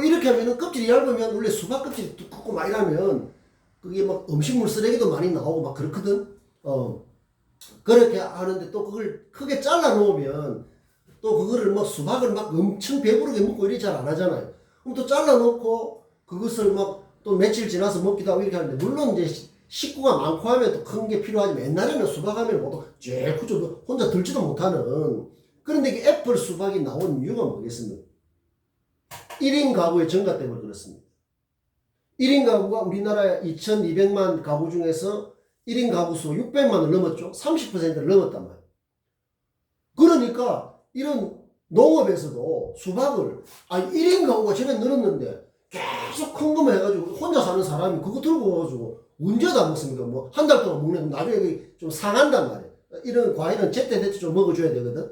이렇게 하면은 껍질이 얇으면 원래 수박 껍질이 두껍고 막 이러면 그게 막 음식물 쓰레기도 많이 나오고 막 그렇거든. 그렇게 하는데 또 그걸 크게 잘라 놓으면 또 그거를 뭐 수박을 막 엄청 배부르게 먹고 이렇게 잘 안 하잖아요. 그럼 또 잘라 놓고 그것을 막 또 며칠 지나서 먹기도 하고 이렇게 하는데, 물론 이제 식구가 많고 하면 또 큰 게 필요하지만 옛날에는 수박 하면 보통 제일 크죠. 혼자 들지도 못하는. 그런데 이게 애플 수박이 나온 이유가 뭐겠습니까? 1인 가구의 증가 때문에 그렇습니다. 1인 가구가 우리나라 2200만 가구 중에서 1인 가구 수 600만을 넘었죠. 30%를 넘었단 말이에요. 그러니까 이런 농업에서도 수박을 1인 가구가 전에 늘었는데 계속 큰 거만 해가지고 혼자 사는 사람이 그거 들고 와가지고 언제 다 먹습니까? 뭐 한 달 동안 먹는 거 나중에 좀 상한단 말이에요. 이런 과일은 제때제때 좀 먹어줘야 되거든.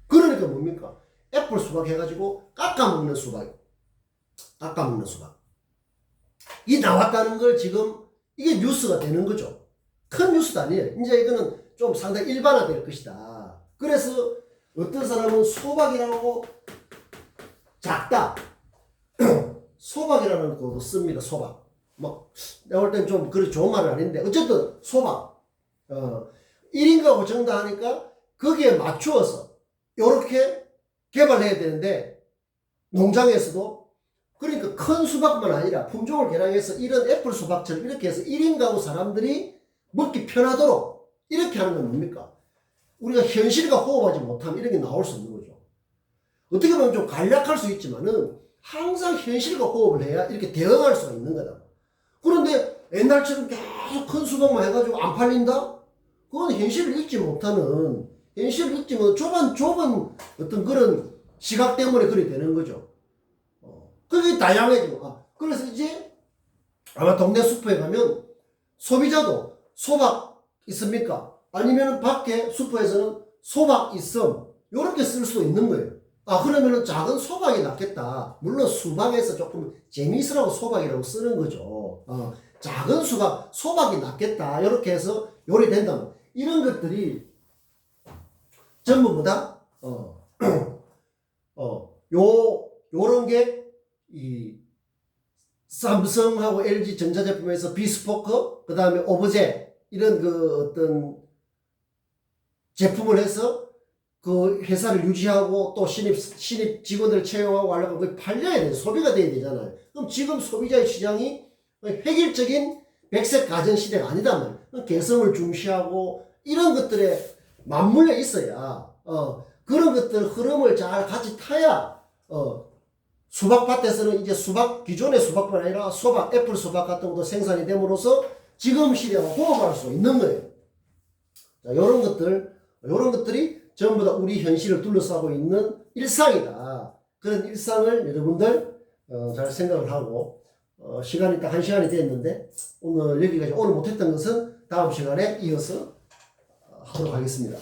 그러니까 뭡니까? 애플 수박 해가지고 깎아먹는 수박. 이 나왔다는 걸 지금 이게 뉴스가 되는 거죠. 큰 뉴스도 아니에요. 이제 이거는 좀 상당히 일반화될 것이다. 그래서 어떤 사람은 소박이라고 작다. 소박이라는 것도 씁니다. 소박. 내가 볼 땐 좀 그리 좋은 말은 아닌데 어쨌든 소박. 1인 가구 증가하니까 거기에 맞추어서 요렇게 개발해야 되는데, 농장에서도 그러니까 큰 수박만 아니라 품종을 개량해서 이런 애플 수박처럼 이렇게 해서 1인 가구 사람들이 먹기 편하도록 이렇게 하는 건 뭡니까? 우리가 현실과 호흡하지 못하면 이런 게 나올 수 없는 거죠. 어떻게 보면 좀 간략할 수 있지만은 항상 현실과 호흡을 해야 이렇게 대응할 수가 있는 거다. 그런데 옛날처럼 계속 큰 수박만 해가지고 안 팔린다? 그건 현실을 읽지 못하는, 현실을 읽지 못하는 좁은 어떤 그런 시각 때문에 그렇게 되는 거죠. 그게 다양해지고. 그래서 이제 아마 동네 슈퍼에 가면 소비자도 소박 있습니까? 아니면 밖에 슈퍼에서는 소박 있음. 요렇게 쓸 수도 있는 거예요. 그러면은 작은 소박이 낫겠다. 물론 수박에서 조금 재미있으라고 소박이라고 쓰는 거죠. 작은 소박이 낫겠다. 요렇게 해서 요리된다면. 이런 것들이 전부 다, 요런 게, 삼성하고 LG 전자제품에서 비스포크, 그 다음에 오브제, 이런 어떤 제품을 해서 그 회사를 유지하고 또 신입 직원들 채용하고 하려고 그게 팔려야 돼요. 소비가 돼야 되잖아요. 그럼 지금 소비자의 시장이 획일적인 백색 가전 시대가 아니다 말이에요. 개성을 중시하고 이런 것들에 맞물려 있어야, 그런 것들 흐름을 잘 같이 타야, 수박밭에서는 이제 기존의 수박뿐 아니라 애플 수박 같은 것도 생산이 됨으로써 지금 시대와 호흡할 수 있는 거예요. 자, 요런 것들이 전부 다 우리 현실을 둘러싸고 있는 일상이다. 그런 일상을 여러분들, 잘 생각을 하고, 시간이 딱 1시간이 됐는데, 오늘 여기까지, 오늘 못했던 것은 다음 시간에 이어서 하도록 하겠습니다.